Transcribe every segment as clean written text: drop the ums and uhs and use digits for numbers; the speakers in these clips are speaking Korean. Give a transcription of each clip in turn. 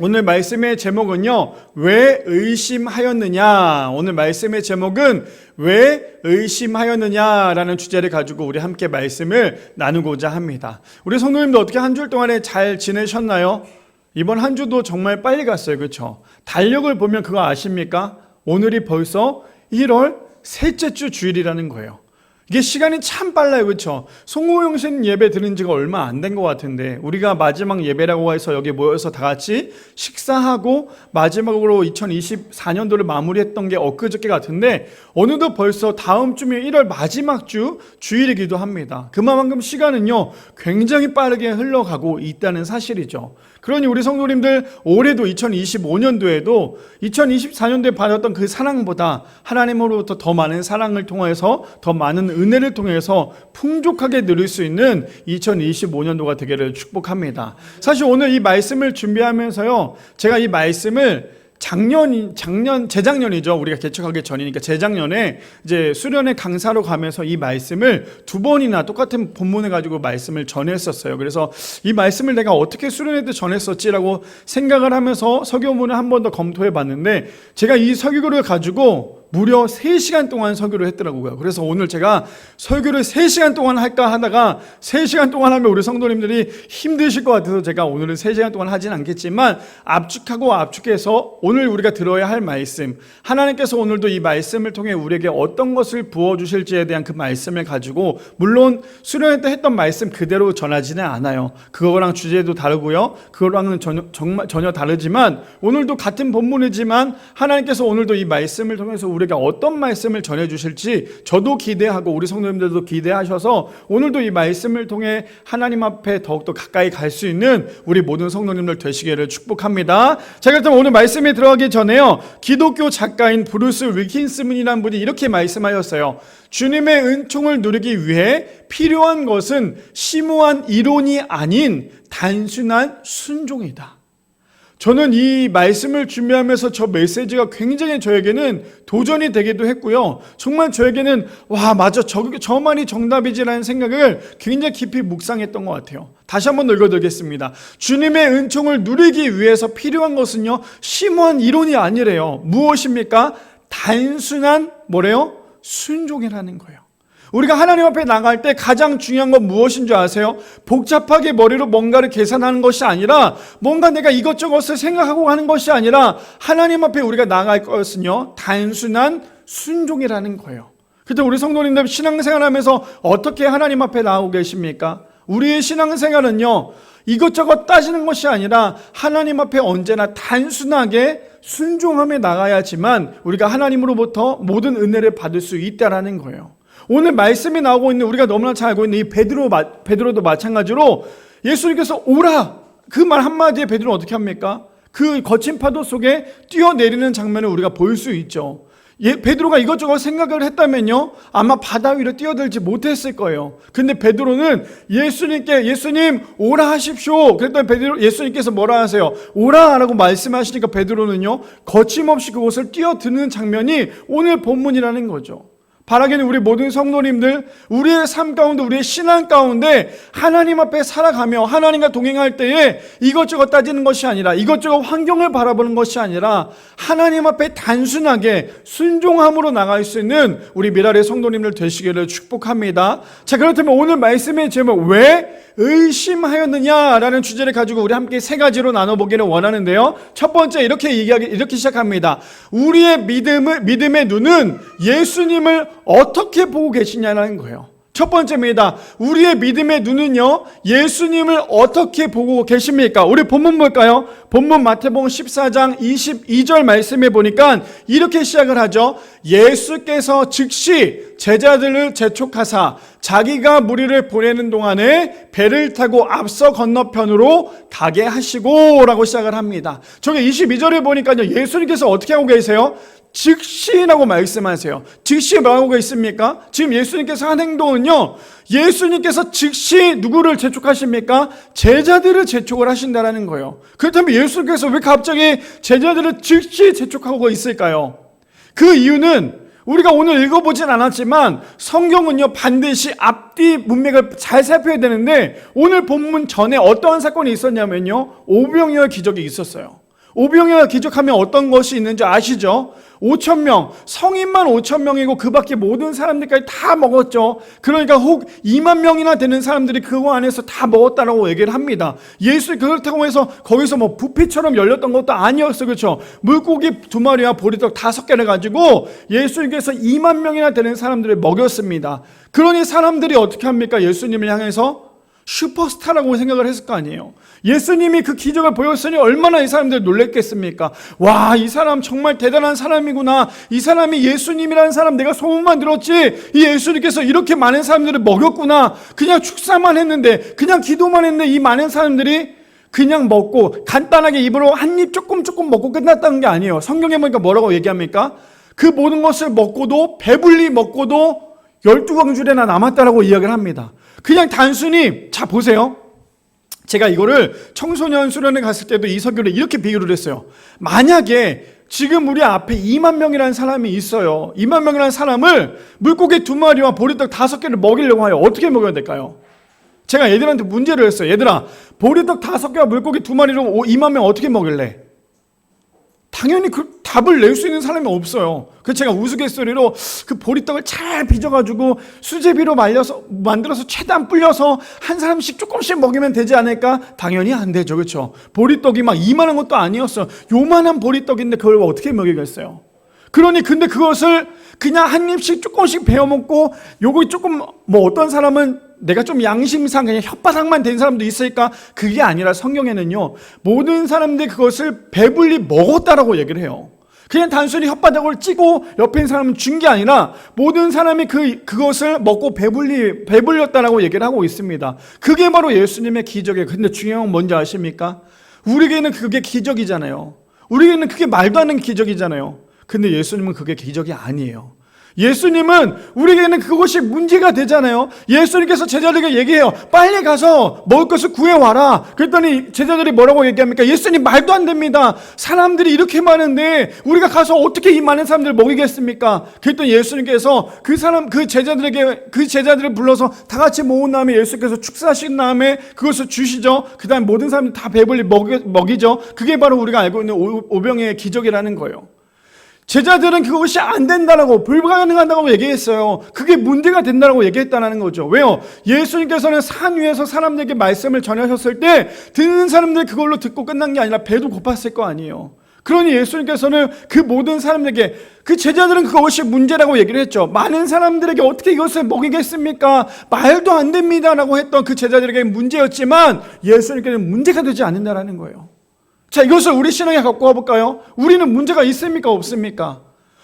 오늘 말씀의 제목은요, 왜 의심하였느냐? 오늘 말씀의 제목은 왜 의심하였느냐라는 주제를 가지고 우리 함께 말씀을 나누고자 합니다. 우리 성도님도 어떻게 한 주 동안에 잘 지내셨나요? 이번 한 주도 정말 빨리 갔어요. 그렇죠? 달력을 보면 그거 아십니까? 오늘이 벌써 1월 셋째 주 주일이라는 거예요. 이게 시간이 참 빨라요. 그렇죠? 송호영신 예배 드린 지가 얼마 안 된 것 같은데 우리가 마지막 예배라고 해서 여기 모여서 다 같이 식사하고 마지막으로 2024년도를 마무리했던 게 엊그저께 같은데 어느덧 벌써 다음 주면 1월 마지막 주 주일이기도 합니다. 그만큼 시간은요 굉장히 빠르게 흘러가고 있다는 사실이죠. 그러니 우리 성도님들 올해도 2025년도에도 2024년도에 받았던 그 사랑보다 하나님으로부터 더 많은 사랑을 통해서 더 많은 은혜를 통해서 풍족하게 누릴 수 있는 2025년도가 되기를 축복합니다. 사실 오늘 이 말씀을 준비하면서요, 제가 이 말씀을 재작년이죠. 우리가 개척하기 전이니까 재작년에 이제 수련회 강사로 가면서 이 말씀을 2번이나 똑같은 본문을 가지고 말씀을 전했었어요. 그래서 이 말씀을 내가 어떻게 수련회 때 전했었지라고 생각을 하면서 설교문을 한 번 더 검토해 봤는데 제가 이 설교를 가지고 무려 3시간 동안 설교를 했더라고요. 그래서 오늘 제가 설교를 3시간 동안 할까 하다가 3시간 동안 하면 우리 성도님들이 힘드실 것 같아서 제가 오늘은 3시간 동안 하진 않겠지만 압축해서 오늘 우리가 들어야 할 말씀, 하나님께서 오늘도 이 말씀을 통해 우리에게 어떤 것을 부어주실지에 대한 그 말씀을 가지고, 물론 수련회 때 했던 말씀 그대로 전하지는 않아요. 그거랑 주제도 다르고요, 그거랑은 전혀 다르지만 오늘도 같은 본문이지만 하나님께서 오늘도 이 말씀을 통해서 우리에게 어떤 말씀을 전해주실지 저도 기대하고 우리 성도님들도 기대하셔서 오늘도 이 말씀을 통해 하나님 앞에 더욱더 가까이 갈 수 있는 우리 모든 성도님들 되시기를 축복합니다. 자, 그렇다면 오늘 말씀에 들어가기 전에요, 기독교 작가인 브루스 윌킨슨이라는 분이 이렇게 말씀하셨어요. 주님의 은총을 누리기 위해 필요한 것은 심오한 이론이 아닌 단순한 순종이다. 저는 이 말씀을 준비하면서 저 메시지가 굉장히 저에게는 도전이 되기도 했고요. 정말 저에게는 와, 맞아, 저 말이 정답이지라는 생각을 굉장히 깊이 묵상했던 것 같아요. 다시 한번 읽어드리겠습니다. 주님의 은총을 누리기 위해서 필요한 것은요, 심오한 이론이 아니래요. 무엇입니까? 단순한 뭐래요? 순종이라는 거예요. 우리가 하나님 앞에 나갈 때 가장 중요한 건 무엇인 줄 아세요? 복잡하게 머리로 뭔가를 계산하는 것이 아니라, 뭔가 내가 이것저것을 생각하고 하는 것이 아니라 하나님 앞에 우리가 나갈 것은요, 단순한 순종이라는 거예요. 그때 우리 성도님들 신앙생활하면서 어떻게 하나님 앞에 나오고 계십니까? 우리의 신앙생활은요, 이것저것 따지는 것이 아니라 하나님 앞에 언제나 단순하게 순종하며 나가야지만 우리가 하나님으로부터 모든 은혜를 받을 수 있다라는 거예요. 오늘 말씀이 나오고 있는, 우리가 너무나 잘 알고 있는 이 베드로도 마찬가지로 예수님께서 오라, 그 말 한마디에 베드로는 어떻게 합니까? 그 거친 파도 속에 뛰어내리는 장면을 우리가 볼 수 있죠. 베드로가 이것저것 생각을 했다면요, 아마 바다 위로 뛰어들지 못했을 거예요. 근데 베드로는 예수님 오라 하십시오. 그랬더니 예수님께서 뭐라 하세요? 오라 라고 말씀하시니까 베드로는요, 거침없이 그곳을 뛰어드는 장면이 오늘 본문이라는 거죠. 바라기는 우리 모든 성도님들, 우리의 삶 가운데, 우리의 신앙 가운데 하나님 앞에 살아가며 하나님과 동행할 때에 이것저것 따지는 것이 아니라, 이것저것 환경을 바라보는 것이 아니라 하나님 앞에 단순하게 순종함으로 나갈 수 있는 우리 미랄의 성도님들 되시기를 축복합니다. 자, 그렇다면 오늘 말씀의 제목, 왜 의심하였느냐라는 주제를 가지고 우리 함께 3가지로 나눠보기를 원하는데요. 첫 번째, 이렇게 시작합니다. 우리의 믿음의 눈은 예수님을 어떻게 보고 계시냐는 거예요. 첫 번째입니다. 우리의 믿음의 눈은요, 예수님을 어떻게 보고 계십니까? 우리 본문 볼까요? 본문 마태복음 14장 22절 말씀에 보니까 이렇게 시작을 하죠. 예수께서 즉시 제자들을 재촉하사 자기가 무리를 보내는 동안에 배를 타고 앞서 건너편으로 가게 하시고 라고 시작을 합니다. 저기 22절에 보니까요, 예수님께서 어떻게 하고 계세요? 즉시라고 말씀하세요. 즉시 뭐라고 있습니까? 지금 예수님께서 한 행동은요, 예수님께서 즉시 누구를 재촉하십니까? 제자들을 재촉을 하신다라는 거예요. 그렇다면 예수님께서 왜 갑자기 제자들을 즉시 재촉하고 있을까요? 그 이유는 우리가 오늘 읽어보진 않았지만 성경은요, 반드시 앞뒤 문맥을 잘 살펴야 되는데 오늘 본문 전에 어떠한 사건이 있었냐면요, 오병이어 기적이 있었어요. 오병이어가 기적하면 어떤 것이 있는지 아시죠? 5,000명, 성인만 5,000명이고 그 밖에 모든 사람들까지 다 먹었죠. 그러니까 혹 2만 명이나 되는 사람들이 그거 안에서 다 먹었다라고 얘기를 합니다. 예수 그렇다고 해서 거기서 뭐 뷔페처럼 열렸던 것도 아니었어요. 그렇죠? 물고기 2마리와 보리떡 5개를 가지고 예수님께서 2만 명이나 되는 사람들을 먹였습니다. 그러니 사람들이 어떻게 합니까? 예수님을 향해서 슈퍼스타라고 생각을 했을 거 아니에요. 예수님이 그 기적을 보였으니 얼마나 이 사람들 놀랬겠습니까? 와, 이 사람 정말 대단한 사람이구나. 이 사람이 예수님이라는 사람 내가 소문만 들었지, 이 예수님께서 이렇게 많은 사람들을 먹였구나. 그냥 축사만 했는데, 그냥 기도만 했는데 이 많은 사람들이 그냥 먹고 간단하게 입으로 한 입 조금 먹고 끝났다는 게 아니에요. 성경에 보니까 뭐라고 얘기합니까? 그 모든 것을 먹고도, 배불리 먹고도 12광줄이나 남았다라고 이야기를 합니다. 그냥 단순히, 자 보세요. 제가 이거를 청소년 수련회 갔을 때도 이 설교를 이렇게 비유를 했어요. 만약에 지금 우리 앞에 2만 명이라는 사람이 있어요. 2만 명이라는 사람을 물고기 2마리와 보리떡 5개를 먹이려고 하여 어떻게 먹여야 될까요? 제가 얘들한테 문제를 했어요. 얘들아, 보리떡 5개와 물고기 2마리로 2만 명 어떻게 먹일래? 당연히 그 답을 낼 수 있는 사람이 없어요. 그래서 제가 우스갯소리로 그 보리떡을 잘 빚어가지고 수제비로 만들어서 최대한 불려서 한 사람씩 조금씩 먹이면 되지 않을까? 당연히 안 되죠. 그렇죠? 보리떡이 막 이만한 것도 아니었어요. 요만한 보리떡인데 그걸 어떻게 먹이겠어요? 그러니 근데 그것을 그냥 한 입씩 조금씩 베어 먹고, 요거 조금 뭐 어떤 사람은 내가 좀 양심상 그냥 혓바닥만 된 사람도 있을까? 그게 아니라 성경에는요, 모든 사람들이 그것을 배불리 먹었다라고 얘기를 해요. 그냥 단순히 혓바닥을 찌고 옆에 있는 사람은 준 게 아니라 모든 사람이 그것을 먹고 배불렸다라고 얘기를 하고 있습니다. 그게 바로 예수님의 기적이에요. 근데 중요한 건 뭔지 아십니까? 우리에게는 그게 기적이잖아요. 우리에게는 그게 말도 안 되는 기적이잖아요. 근데 예수님은 그게 기적이 아니에요. 예수님은 우리에게는 그것이 문제가 되잖아요. 예수님께서 제자들에게 얘기해요. 빨리 가서 먹을 것을 구해와라. 그랬더니 제자들이 뭐라고 얘기합니까? 예수님 말도 안 됩니다. 사람들이 이렇게 많은데 우리가 가서 어떻게 이 많은 사람들을 먹이겠습니까? 그랬더니 예수님께서 그 제자들을 불러서 다 같이 모은 다음에 예수님께서 축사하신 다음에 그것을 주시죠. 그 다음에 모든 사람들 다 배불리 먹이죠. 그게 바로 우리가 알고 있는 오병이의 기적이라는 거예요. 제자들은 그것이 안 된다라고, 불가능하다고 얘기했어요. 그게 문제가 된다라고 얘기했다는 거죠. 왜요? 예수님께서는 산 위에서 사람들에게 말씀을 전하셨을 때 듣는 사람들 그걸로 듣고 끝난 게 아니라 배도 고팠을 거 아니에요. 그러니 예수님께서는 그 모든 사람들에게, 그 제자들은 그것이 문제라고 얘기를 했죠. 많은 사람들에게 어떻게 이것을 먹이겠습니까? 말도 안 됩니다라고 했던 그 제자들에게 문제였지만 예수님께는 문제가 되지 않는다라는 거예요. 자, 이것을 우리 신앙에 갖고 와볼까요? 우리는 문제가 있습니까? 없습니까?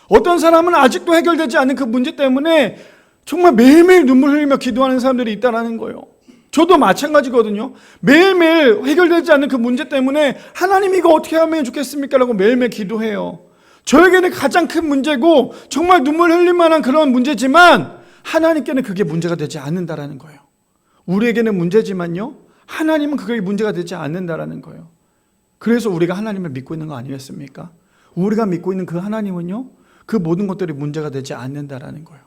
어떤 사람은 아직도 해결되지 않는 그 문제 때문에 정말 매일매일 눈물 흘리며 기도하는 사람들이 있다는 거예요. 저도 마찬가지거든요. 매일매일 해결되지 않는 그 문제 때문에 하나님 이거 어떻게 하면 좋겠습니까? 라고 매일매일 기도해요. 저에게는 가장 큰 문제고 정말 눈물 흘릴 만한 그런 문제지만 하나님께는 그게 문제가 되지 않는다라는 거예요. 우리에게는 문제지만요, 하나님은 그게 문제가 되지 않는다라는 거예요. 그래서 우리가 하나님을 믿고 있는 거 아니겠습니까? 우리가 믿고 있는 그 하나님은요, 그 모든 것들이 문제가 되지 않는다라는 거예요.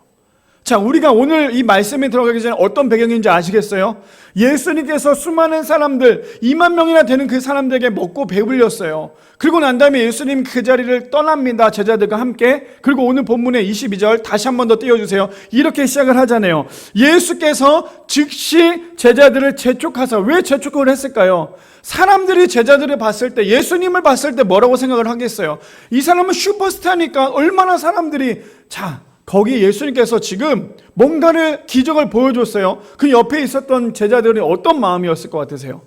자, 우리가 오늘 이 말씀에 들어가기 전에 어떤 배경인지 아시겠어요? 예수님께서 수많은 사람들, 2만 명이나 되는 그 사람들에게 먹고 배불렸어요. 그리고 난 다음에 예수님 그 자리를 떠납니다. 제자들과 함께. 그리고 오늘 본문의 22절 다시 한 번 더 띄워주세요. 이렇게 시작을 하잖아요. 예수께서 즉시 제자들을 재촉하사. 왜 재촉을 했을까요? 사람들이 제자들을 봤을 때, 예수님을 봤을 때 뭐라고 생각을 하겠어요? 이 사람은 슈퍼스타니까 얼마나 사람들이, 자, 거기 예수님께서 지금 뭔가를, 기적을 보여줬어요. 그 옆에 있었던 제자들이 어떤 마음이었을 것 같으세요?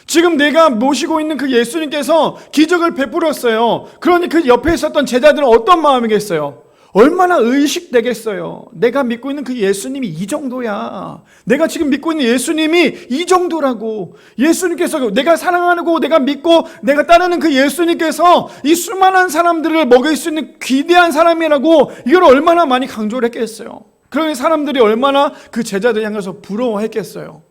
지금 내가 모시고 있는 그 예수님께서 기적을 베풀었어요. 그러니 그 옆에 있었던 제자들은 어떤 마음이겠어요? 얼마나 의식되겠어요. 내가 믿고 있는 그 예수님이 이 정도야. 내가 지금 믿고 있는 예수님이 이 정도라고. 예수님께서, 내가 사랑하고 내가 믿고 내가 따르는 그 예수님께서 이 수많은 사람들을 먹일 수 있는 귀대한 사람이라고, 이걸 얼마나 많이 강조를 했겠어요. 그러니 사람들이 얼마나 그 제자들 향해서 부러워했겠어요.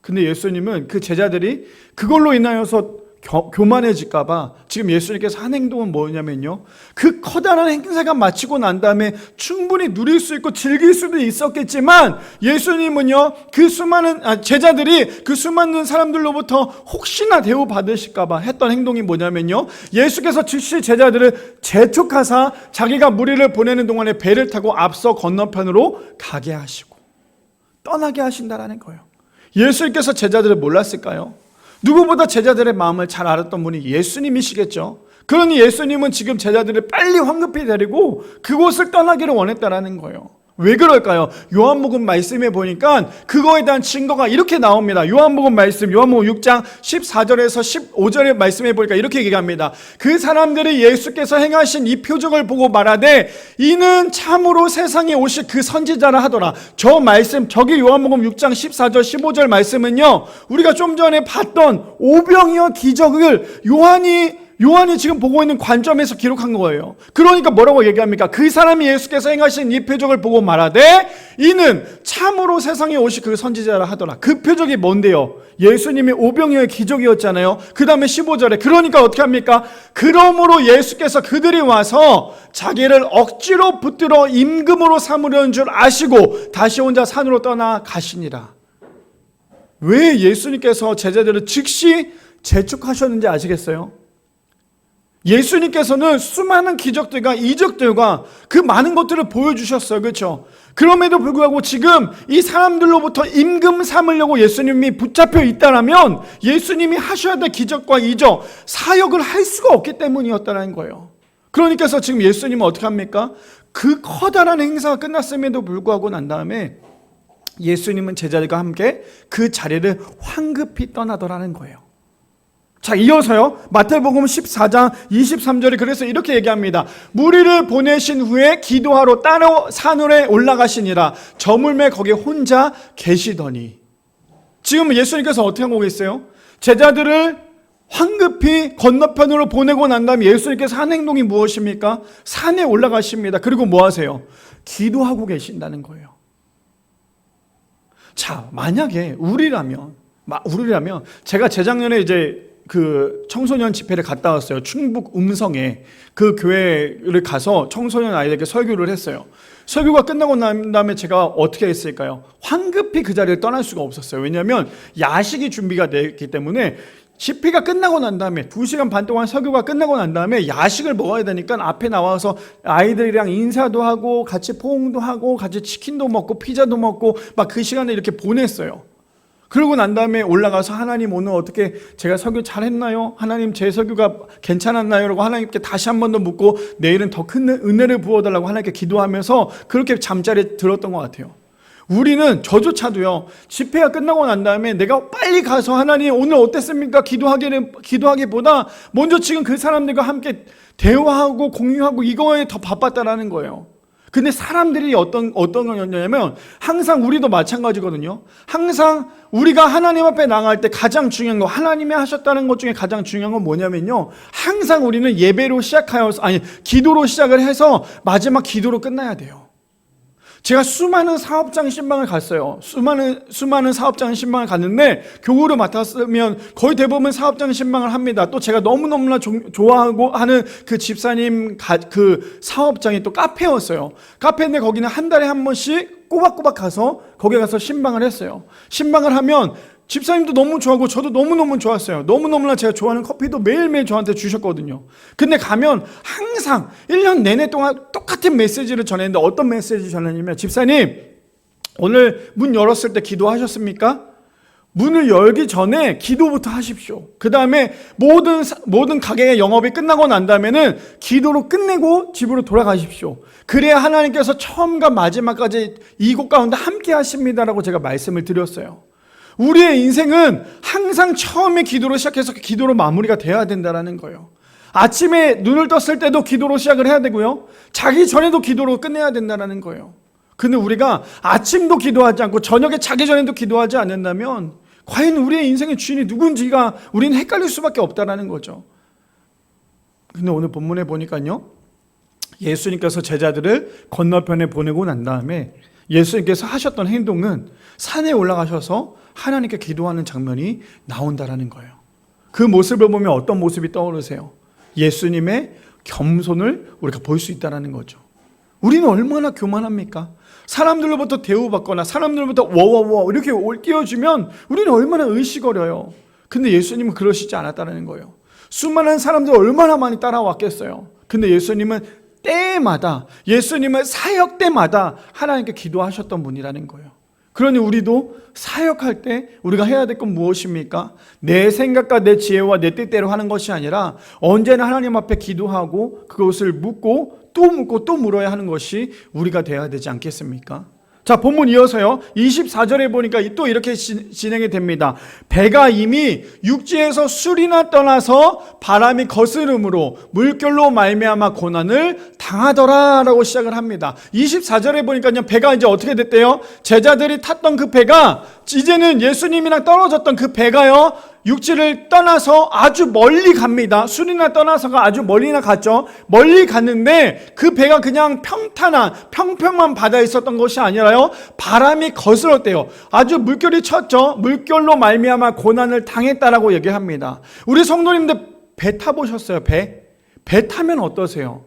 근데 예수님은 그 제자들이 그걸로 인하여서 교만해질까봐 지금 예수님께서 한 행동은 뭐냐면요, 그 커다란 행사가 마치고 난 다음에 충분히 누릴 수 있고 즐길 수도 있었겠지만 예수님은요, 그 수많은 제자들이 그 수많은 사람들로부터 혹시나 대우받으실까봐 했던 행동이 뭐냐면요, 예수께서 즉시 제자들을 재촉하사 자기가 무리를 보내는 동안에 배를 타고 앞서 건너편으로 가게 하시고 떠나게 하신다라는 거예요. 예수님께서 제자들을 몰랐을까요? 누구보다 제자들의 마음을 잘 알았던 분이 예수님이시겠죠. 그러니 예수님은 지금 제자들을 빨리 황급히 데리고 그곳을 떠나기를 원했다라는 거예요. 왜 그럴까요? 요한복음 말씀에 보니까 그거에 대한 증거가 이렇게 나옵니다. 요한복음 말씀, 요한복음 6장 14절에서 15절의 말씀에 보니까 이렇게 얘기합니다. 그 사람들이 예수께서 행하신 이 표적을 보고 말하되 이는 참으로 세상에 오실 그 선지자라 하더라. 저 말씀, 저기 요한복음 6장 14절 15절 말씀은요, 우리가 좀 전에 봤던 오병이어 기적을 요한이 지금 보고 있는 관점에서 기록한 거예요. 그러니까 뭐라고 얘기합니까? 그 사람이 예수께서 행하신 이 표적을 보고 말하되 이는 참으로 세상에 오실 그 선지자라 하더라. 그 표적이 뭔데요? 예수님의 오병이어의 기적이었잖아요. 그 다음에 15절에 그러니까 어떻게 합니까? 그러므로 예수께서 그들이 와서 자기를 억지로 붙들어 임금으로 삼으려는 줄 아시고 다시 혼자 산으로 떠나 가시니라. 왜 예수님께서 제자들을 즉시 재촉하셨는지 아시겠어요? 예수님께서는 수많은 기적들과 이적들과 그 많은 것들을 보여주셨어요. 그렇죠? 그럼에도 불구하고 지금 이 사람들로부터 임금 삼으려고 예수님이 붙잡혀 있다라면 예수님이 하셔야 될 기적과 이적, 사역을 할 수가 없기 때문이었다는 거예요. 그러니까 지금 예수님은 어떻게 합니까? 그 커다란 행사가 끝났음에도 불구하고 난 다음에 예수님은 제자들과 함께 그 자리를 황급히 떠나더라는 거예요. 자, 이어서요, 마태복음 14장 23절에 그래서 이렇게 얘기합니다. 무리를 보내신 후에 기도하러 따로 산울에 올라가시니라. 저물매 거기 혼자 계시더니. 지금 예수님께서 어떻게 하고 계세요? 제자들을 황급히 건너편으로 보내고 난 다음에 예수님께서 한 행동이 무엇입니까? 산에 올라가십니다. 그리고 뭐 하세요? 기도하고 계신다는 거예요. 자, 만약에 우리라면 제가 재작년에 이제 그 청소년 집회를 갔다 왔어요. 충북 음성에 그 교회를 가서 청소년 아이들에게 설교를 했어요. 설교가 끝나고 난 다음에 제가 어떻게 했을까요? 황급히 그 자리를 떠날 수가 없었어요. 왜냐하면 야식이 준비가 됐기 때문에 집회가 끝나고 난 다음에 2시간 반 동안 설교가 끝나고 난 다음에 야식을 먹어야 되니까 앞에 나와서 아이들이랑 인사도 하고 같이 포옹도 하고 같이 치킨도 먹고 피자도 먹고 막 그 시간을 이렇게 보냈어요. 그러고 난 다음에 올라가서 하나님 오늘 어떻게 제가 설교 잘했나요? 하나님 제 설교가 괜찮았나요? 라고 하나님께 다시 한 번 더 묻고 내일은 더 큰 은혜를 부어달라고 하나님께 기도하면서 그렇게 잠자리에 들었던 것 같아요. 우리는 저조차도요, 집회가 끝나고 난 다음에 내가 빨리 가서 하나님 오늘 어땠습니까? 기도하기보다 먼저 지금 그 사람들과 함께 대화하고 공유하고 이거에 더 바빴다라는 거예요. 근데 사람들이 어떤 거냐면 항상 우리도 마찬가지거든요. 항상 우리가 하나님 앞에 나갈 때 가장 중요한 거, 하나님이 하셨다는 것 중에 가장 중요한 건 뭐냐면요, 항상 우리는 예배로 기도로 시작을 해서 마지막 기도로 끝나야 돼요. 제가 수많은 사업장 신방을 갔어요. 수많은 사업장 신방을 갔는데 교우를 맡았으면 거의 대부분 사업장 신방을 합니다. 또 제가 너무너무나 좋아하고 하는 그 집사님 그 사업장이 또 카페였어요. 카페인데 거기는 한 달에 한 번씩 꼬박꼬박 가서 거기 가서 신방을 했어요. 신방을 하면 집사님도 너무 좋아하고 저도 너무너무 좋았어요. 너무너무나 제가 좋아하는 커피도 매일매일 저한테 주셨거든요. 근데 가면 항상 1년 내내 동안 똑같은 메시지를 전했는데 어떤 메시지 전했냐면, 집사님 오늘 문 열었을 때 기도하셨습니까? 문을 열기 전에 기도부터 하십시오. 그 다음에 모든 가게의 영업이 끝나고 난 다음에는 기도로 끝내고 집으로 돌아가십시오. 그래야 하나님께서 처음과 마지막까지 이곳 가운데 함께 하십니다라고 제가 말씀을 드렸어요. 우리의 인생은 항상 처음에 기도로 시작해서 기도로 마무리가 돼야 된다는 거예요. 아침에 눈을 떴을 때도 기도로 시작을 해야 되고요, 자기 전에도 기도로 끝내야 된다는 거예요. 근데 우리가 아침도 기도하지 않고 저녁에 자기 전에도 기도하지 않는다면 과연 우리의 인생의 주인이 누군지가 우리는 헷갈릴 수밖에 없다는 거죠. 근데 오늘 본문에 보니까요, 예수님께서 제자들을 건너편에 보내고 난 다음에 예수님께서 하셨던 행동은 산에 올라가셔서 하나님께 기도하는 장면이 나온다라는 거예요. 그 모습을 보면 어떤 모습이 떠오르세요? 예수님의 겸손을 우리가 볼 수 있다는 거죠. 우리는 얼마나 교만합니까? 사람들로부터 대우받거나 사람들로부터 워워워 이렇게 띄워주면 우리는 얼마나 의식어려요. 근데 예수님은 그러시지 않았다는 거예요. 수많은 사람들 얼마나 많이 따라왔겠어요. 근데 예수님은 때마다, 예수님은 사역 때마다 하나님께 기도하셨던 분이라는 거예요. 그러니 우리도 사역할 때 우리가 해야 될 건 무엇입니까? 내 생각과 내 지혜와 내 뜻대로 하는 것이 아니라 언제나 하나님 앞에 기도하고 그것을 묻고 또 물어야 하는 것이 우리가 되어야 되지 않겠습니까? 자, 본문 이어서요. 24절에 보니까 또 이렇게 진행이 됩니다. 배가 이미 육지에서 술이나 떠나서 바람이 거스름으로 물결로 말미암아 고난을 당하더라라고 시작을 합니다. 24절에 보니까요. 배가 이제 어떻게 됐대요? 제자들이 탔던 그 배가 이제는 예수님이랑 떨어졌던 그 배가요. 육지를 떠나서 아주 멀리 갑니다. 술이나 떠나서가 아주 멀리나 갔죠. 멀리 갔는데 그 배가 그냥 평평한 바다에 있었던 것이 아니라요. 바람이 거슬렀대요. 아주 물결이 쳤죠. 물결로 말미암아 고난을 당했다라고 얘기합니다. 우리 성도님들 배 타보셨어요? 배 타면 어떠세요?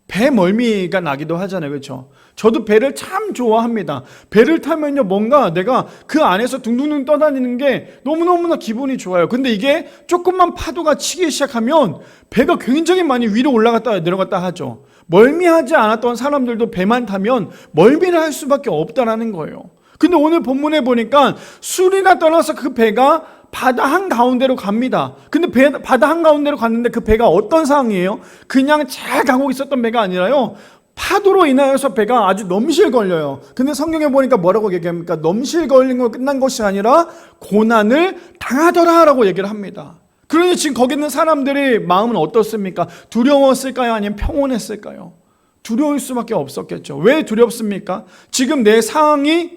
배 멀미가 나기도 하잖아요. 그렇죠? 저도 배를 참 좋아합니다. 배를 타면요, 뭔가 내가 그 안에서 둥둥둥 떠다니는 게 너무너무나 기분이 좋아요. 근데 이게 조금만 파도가 치기 시작하면 배가 굉장히 많이 위로 올라갔다 내려갔다 하죠. 멀미하지 않았던 사람들도 배만 타면 멀미를 할 수밖에 없다라는 거예요. 근데 오늘 본문에 보니까 술이나 떠나서 그 배가 바다 한가운데로 갑니다. 근데 바다 한가운데로 갔는데 그 배가 어떤 상황이에요? 그냥 잘 가고 있었던 배가 아니라요. 파도로 인하여서 배가 아주 넘실 걸려요. 근데 성경에 보니까 뭐라고 얘기합니까? 넘실 걸린 거 끝난 것이 아니라 고난을 당하더라라고 얘기를 합니다. 그러니 지금 거기 있는 사람들의 마음은 어떻습니까? 두려웠을까요? 아니면 평온했을까요? 두려울 수밖에 없었겠죠. 왜 두렵습니까? 지금 내 상황이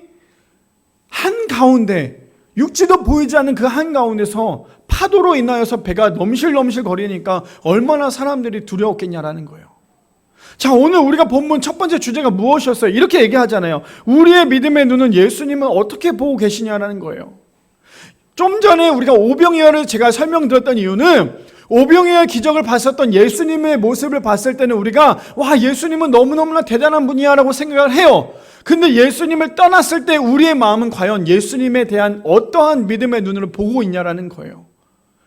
한가운데, 육지도 보이지 않는 그 한가운데서 파도로 인하여서 배가 넘실넘실 거리니까 얼마나 사람들이 두려웠겠냐라는 거예요. 자, 오늘 우리가 본문 첫 번째 주제가 무엇이었어요? 이렇게 얘기하잖아요. 우리의 믿음의 눈은 예수님을 어떻게 보고 계시냐라는 거예요. 좀 전에 우리가 오병이어를 제가 설명드렸던 이유는 오병이어의 기적을 봤었던 예수님의 모습을 봤을 때는 우리가 와, 예수님은 너무너무나 대단한 분이야 라고 생각을 해요. 근데 예수님을 떠났을 때 우리의 마음은 과연 예수님에 대한 어떠한 믿음의 눈으로 보고 있냐라는 거예요.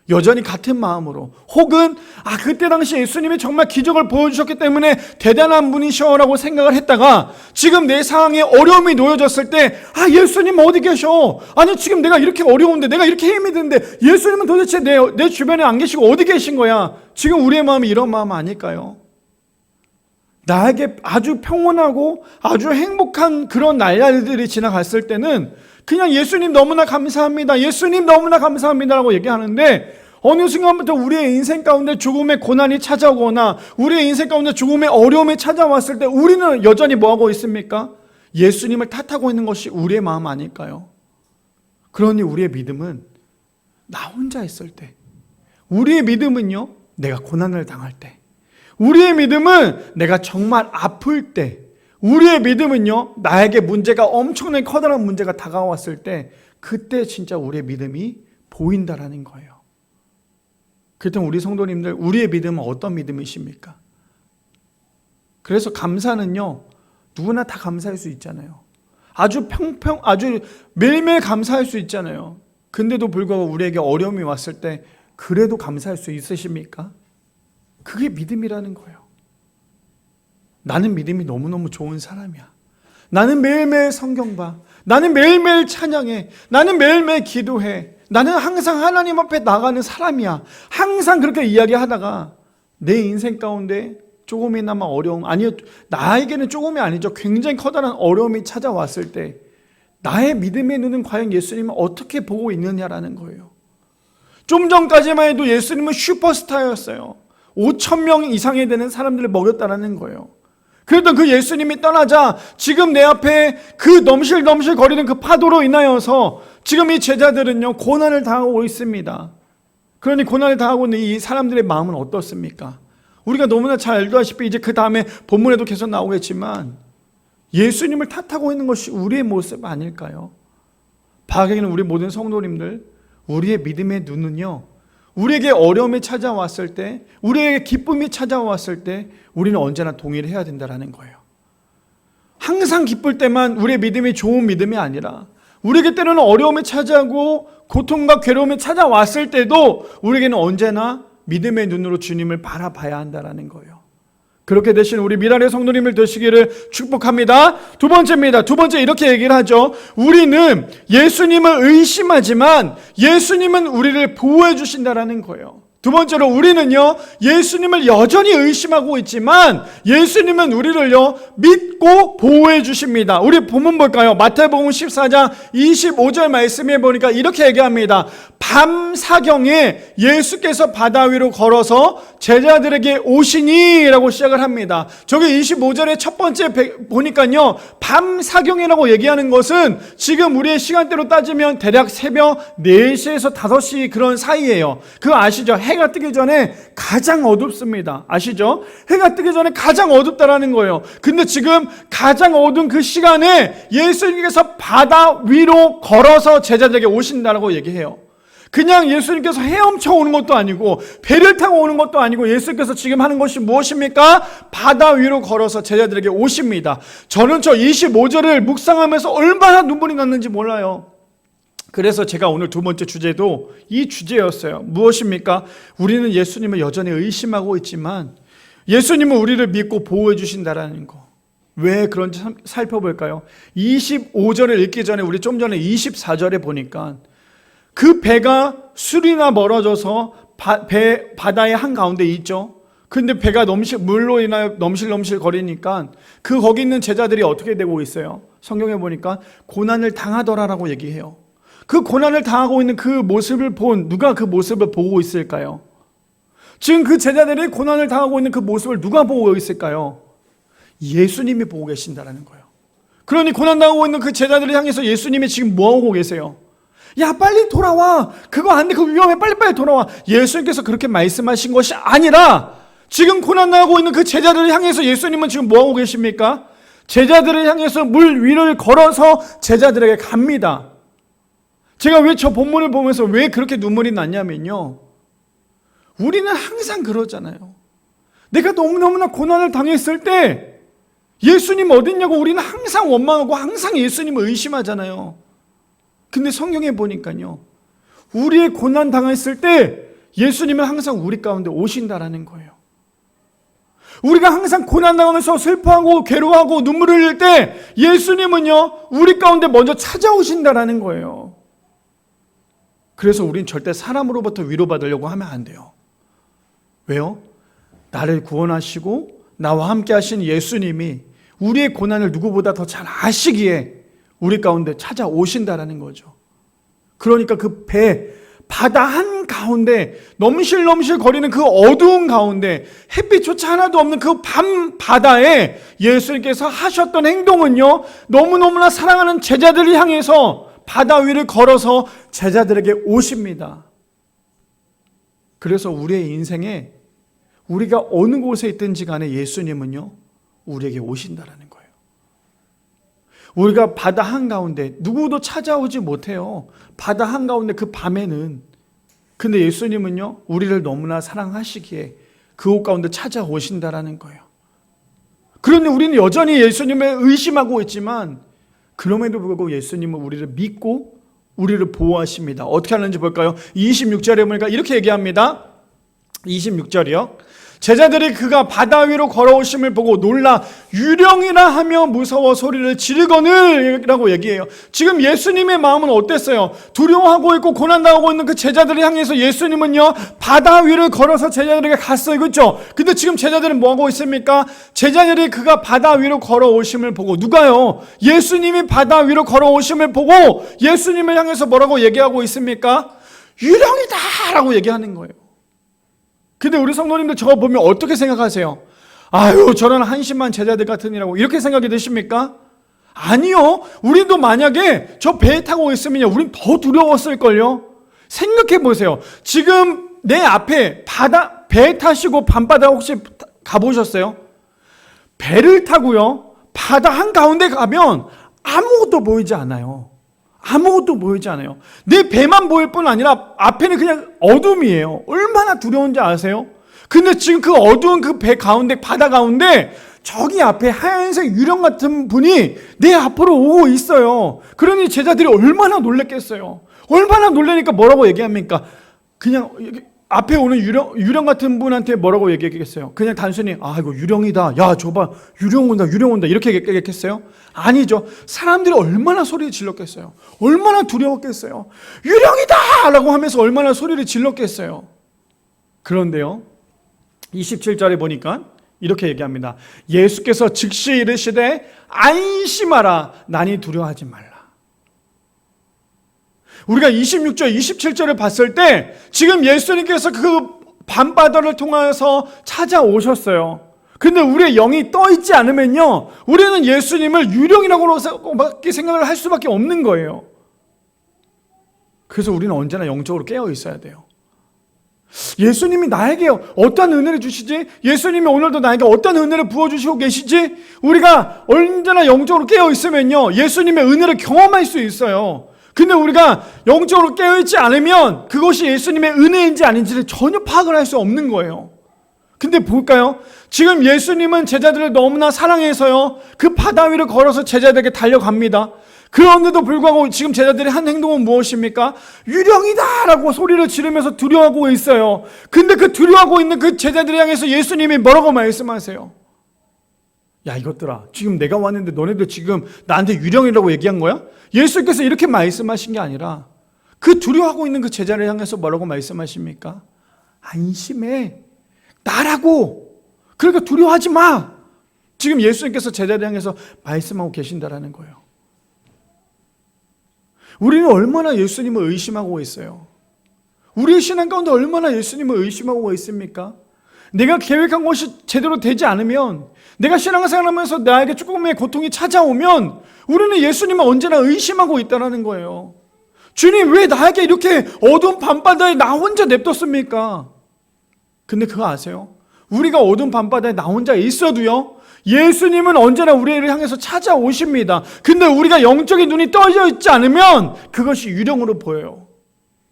여전히 같은 마음으로, 혹은 그때 당시 예수님이 정말 기적을 보여주셨기 때문에 대단한 분이셔라고 생각을 했다가 지금 내 상황에 어려움이 놓여졌을 때 예수님 어디 계셔? 아니 지금 내가 이렇게 어려운데, 내가 이렇게 힘이 드는데 예수님은 도대체 내 주변에 안 계시고 어디 계신 거야? 지금 우리의 마음이 이런 마음 아닐까요? 나에게 아주 평온하고 아주 행복한 그런 날들이 지나갔을 때는 그냥 예수님 너무나 감사합니다, 예수님 너무나 감사합니다라고 얘기하는데, 어느 순간부터 우리의 인생 가운데 죽음의 고난이 찾아오거나 우리의 인생 가운데 죽음의 어려움이 찾아왔을 때 우리는 여전히 뭐하고 있습니까? 예수님을 탓하고 있는 것이 우리의 마음 아닐까요? 그러니 우리의 믿음은 나 혼자 있을 때, 우리의 믿음은요, 내가 고난을 당할 때, 우리의 믿음은 내가 정말 아플 때, 우리의 믿음은요, 나에게 문제가 엄청나게 커다란 문제가 다가왔을 때, 그때 진짜 우리의 믿음이 보인다라는 거예요. 그렇다면 우리 성도님들, 우리의 믿음은 어떤 믿음이십니까? 그래서 감사는요, 누구나 다 감사할 수 있잖아요. 아주 매일매일 감사할 수 있잖아요. 근데도 불구하고 우리에게 어려움이 왔을 때 그래도 감사할 수 있으십니까? 그게 믿음이라는 거예요. 나는 믿음이 너무너무 좋은 사람이야. 나는 매일매일 성경 봐. 나는 매일매일 찬양해. 나는 매일매일 기도해. 나는 항상 하나님 앞에 나가는 사람이야. 항상 그렇게 이야기하다가 내 인생 가운데 조금이나마 어려움, 아니요, 나에게는 조금이 아니죠, 굉장히 커다란 어려움이 찾아왔을 때 나의 믿음의 눈은 과연 예수님을 어떻게 보고 있느냐라는 거예요. 좀 전까지만 해도 예수님은 슈퍼스타였어요. 5,000명 이상이 되는 사람들을 먹였다라는 거예요. 그랬던 그 예수님이 떠나자 지금 내 앞에 그 넘실넘실 거리는 그 파도로 인하여서 지금 이 제자들은요, 고난을 당하고 있습니다. 그러니 고난을 당하고 있는 이 사람들의 마음은 어떻습니까? 우리가 너무나 잘 알다시피 이제 그 다음에 본문에도 계속 나오겠지만 예수님을 탓하고 있는 것이 우리의 모습 아닐까요? 바라기는 우리 모든 성도님들, 우리의 믿음의 눈은요, 우리에게 어려움이 찾아왔을 때, 우리에게 기쁨이 찾아왔을 때 우리는 언제나 동의를 해야 된다는 거예요. 항상 기쁠 때만 우리의 믿음이 좋은 믿음이 아니라 우리에게 때로는 어려움이 찾아오고 고통과 괴로움이 찾아왔을 때도 우리에게는 언제나 믿음의 눈으로 주님을 바라봐야 한다는 거예요. 그렇게 되신 우리 미랄의 성도님을 되시기를 축복합니다. 두 번째입니다. 두 번째 이렇게 얘기를 하죠. 우리는 예수님을 의심하지만 예수님은 우리를 보호해 주신다는 거예요. 두 번째로 우리는요, 예수님을 여전히 의심하고 있지만 예수님은 우리를요 믿고 보호해 주십니다. 우리 본문 볼까요? 마태복음 14장 25절 말씀에 보니까 이렇게 얘기합니다. 밤 사경에 예수께서 바다 위로 걸어서 제자들에게 오시니 라고 시작을 합니다. 저기 25절의 첫 번째 보니까요, 밤 사경이라고 얘기하는 것은 지금 우리의 시간대로 따지면 대략 새벽 4시에서 5시 그런 사이예요. 그거 아시죠? 해가 뜨기 전에 가장 어둡습니다. 아시죠? 해가 뜨기 전에 가장 어둡다라는 거예요. 근데 지금 가장 어두운 그 시간에 예수님께서 바다 위로 걸어서 제자들에게 오신다라고 얘기해요. 그냥 예수님께서 헤엄쳐 오는 것도 아니고 배를 타고 오는 것도 아니고 예수님께서 지금 하는 것이 무엇입니까? 바다 위로 걸어서 제자들에게 오십니다. 저는 저 25절을 묵상하면서 얼마나 눈물이 났는지 몰라요. 그래서 제가 오늘 두 번째 주제도 이 주제였어요. 무엇입니까? 우리는 예수님을 여전히 의심하고 있지만 예수님은 우리를 믿고 보호해 주신다라는 거. 왜 그런지 살펴볼까요? 25절을 읽기 전에 우리 좀 전에 24절에 보니까 그 배가 술이나 멀어져서 바다의 한가운데 있죠. 근데 배가 물로 인하여 넘실넘실 거리니까 거기 있는 제자들이 어떻게 되고 있어요? 성경에 보니까 고난을 당하더라라고 얘기해요. 그 고난을 당하고 있는 그 모습을 누가 그 모습을 보고 있을까요? 지금 그 제자들이 고난을 당하고 있는 그 모습을 누가 보고 있을까요? 예수님이 보고 계신다라는 거예요. 그러니 고난 당하고 있는 그 제자들을 향해서 예수님이 지금 뭐하고 계세요? 야, 빨리 돌아와. 그거 안 돼. 그거 위험해. 빨리빨리 돌아와. 예수님께서 그렇게 말씀하신 것이 아니라 지금 고난 당하고 있는 그 제자들을 향해서 예수님은 지금 뭐하고 계십니까? 제자들을 향해서 물 위를 걸어서 제자들에게 갑니다. 제가 왜 저 본문을 보면서 왜 그렇게 눈물이 났냐면요, 우리는 항상 그러잖아요. 내가 너무너무나 고난을 당했을 때 예수님 어딨냐고 우리는 항상 원망하고 항상 예수님을 의심하잖아요. 근데 성경에 보니까요, 우리의 고난 당했을 때 예수님은 항상 우리 가운데 오신다라는 거예요. 우리가 항상 고난 당하면서 슬퍼하고 괴로워하고 눈물을 흘릴 때 예수님은요 우리 가운데 먼저 찾아오신다라는 거예요. 그래서 우린 절대 사람으로부터 위로받으려고 하면 안 돼요. 왜요? 나를 구원하시고 나와 함께 하신 예수님이 우리의 고난을 누구보다 더 잘 아시기에 우리 가운데 찾아오신다라는 거죠. 그러니까 그 바다 한가운데 넘실넘실 거리는 그 어두운 가운데 햇빛조차 하나도 없는 그 밤 바다에 예수님께서 하셨던 행동은요, 너무너무나 사랑하는 제자들을 향해서 바다 위를 걸어서 제자들에게 오십니다. 그래서 우리의 인생에 우리가 어느 곳에 있든지 간에 예수님은요 우리에게 오신다라는 거예요. 우리가 바다 한가운데 누구도 찾아오지 못해요. 바다 한가운데 그 밤에는. 근데 예수님은요 우리를 너무나 사랑하시기에 그 옷 가운데 찾아오신다라는 거예요. 그런데 우리는 여전히 예수님을 의심하고 있지만 그럼에도 불구하고 예수님은 우리를 믿고 우리를 보호하십니다. 어떻게 하는지 볼까요? 26절에 보니까 이렇게 얘기합니다. 26절이요. 제자들이 그가 바다 위로 걸어오심을 보고 놀라 유령이라 하며 무서워 소리를 지르거늘이라고 얘기해요. 지금 예수님의 마음은 어땠어요? 두려워하고 있고 고난당하고 있는 그 제자들을 향해서 예수님은요 바다 위를 걸어서 제자들에게 갔어요. 그렇죠? 근데 지금 제자들은 뭐하고 있습니까? 제자들이 그가 바다 위로 걸어오심을 보고, 누가요? 예수님이 바다 위로 걸어오심을 보고 예수님을 향해서 뭐라고 얘기하고 있습니까? 유령이다 라고 얘기하는 거예요. 근데 우리 성도님들 저거 보면 어떻게 생각하세요? 아유, 저런 한심한 제자들 같으니라고 이렇게 생각이 드십니까? 아니요. 우리도 만약에 저 배에 타고 있으면요 우린 더 두려웠을걸요. 생각해 보세요. 지금 내 앞에 배 타시고 밤바다 혹시 가보셨어요? 배를 타고요 바다 한가운데 가면 아무것도 보이지 않아요. 아무것도 보이지 않아요. 내 배만 보일 뿐 아니라 앞에는 그냥 어둠이에요. 얼마나 두려운지 아세요? 근데 지금 그 어두운 그 배 가운데, 바다 가운데 저기 앞에 하얀색 유령 같은 분이 내 앞으로 오고 있어요. 그러니 제자들이 얼마나 놀랬겠어요. 얼마나 놀라니까 뭐라고 얘기합니까? 그냥 앞에 오는 유령 같은 분한테 뭐라고 얘기했겠어요? 그냥 단순히 아 이거 유령이다. 야 저봐 유령 온다 이렇게 얘기했겠어요? 아니죠. 사람들이 얼마나 소리를 질렀겠어요? 얼마나 두려웠겠어요? 유령이다! 라고 하면서 얼마나 소리를 질렀겠어요? 그런데요 27절에 보니까 이렇게 얘기합니다. 예수께서 즉시 이르시되 안심하라 나니 두려워하지 말라. 우리가 26절, 27절을 봤을 때 지금 예수님께서 그 밤바다를 통해서 찾아오셨어요. 근데 우리의 영이 떠있지 않으면요 우리는 예수님을 유령이라고 생각을 할 수밖에 없는 거예요. 그래서 우리는 언제나 영적으로 깨어 있어야 돼요. 예수님이 나에게 어떤 은혜를 주시지? 예수님이 오늘도 나에게 어떤 은혜를 부어주시고 계시지? 우리가 언제나 영적으로 깨어 있으면요 예수님의 은혜를 경험할 수 있어요. 근데 우리가 영적으로 깨어있지 않으면 그것이 예수님의 은혜인지 아닌지를 전혀 파악을 할 수 없는 거예요. 근데 볼까요? 지금 예수님은 제자들을 너무나 사랑해서요 그 바다 위를 걸어서 제자들에게 달려갑니다. 그런데도 불구하고 지금 제자들이 한 행동은 무엇입니까? 유령이다! 라고 소리를 지르면서 두려워하고 있어요. 근데 그 두려워하고 있는 그 제자들을 향해서 예수님이 뭐라고 말씀하세요? 야 이것들아 지금 내가 왔는데 너네들 지금 나한테 유령이라고 얘기한 거야? 예수께서 이렇게 말씀하신 게 아니라 그 두려워하고 있는 그 제자를 향해서 뭐라고 말씀하십니까? 안심해 나라고. 그러니까 두려워하지 마. 지금 예수님께서 제자를 향해서 말씀하고 계신다라는 거예요. 우리는 얼마나 예수님을 의심하고 있어요. 우리의 신앙 가운데 얼마나 예수님을 의심하고 있습니까? 내가 계획한 것이 제대로 되지 않으면, 내가 신앙생활 하면서 나에게 조금의 고통이 찾아오면 우리는 예수님을 언제나 의심하고 있다는 거예요. 주님 왜 나에게 이렇게 어두운 밤바다에 나 혼자 냅뒀습니까? 근데 그거 아세요? 우리가 어두운 밤바다에 나 혼자 있어도요 예수님은 언제나 우리를 향해서 찾아오십니다. 근데 우리가 영적인 눈이 떠져 있지 않으면 그것이 유령으로 보여요.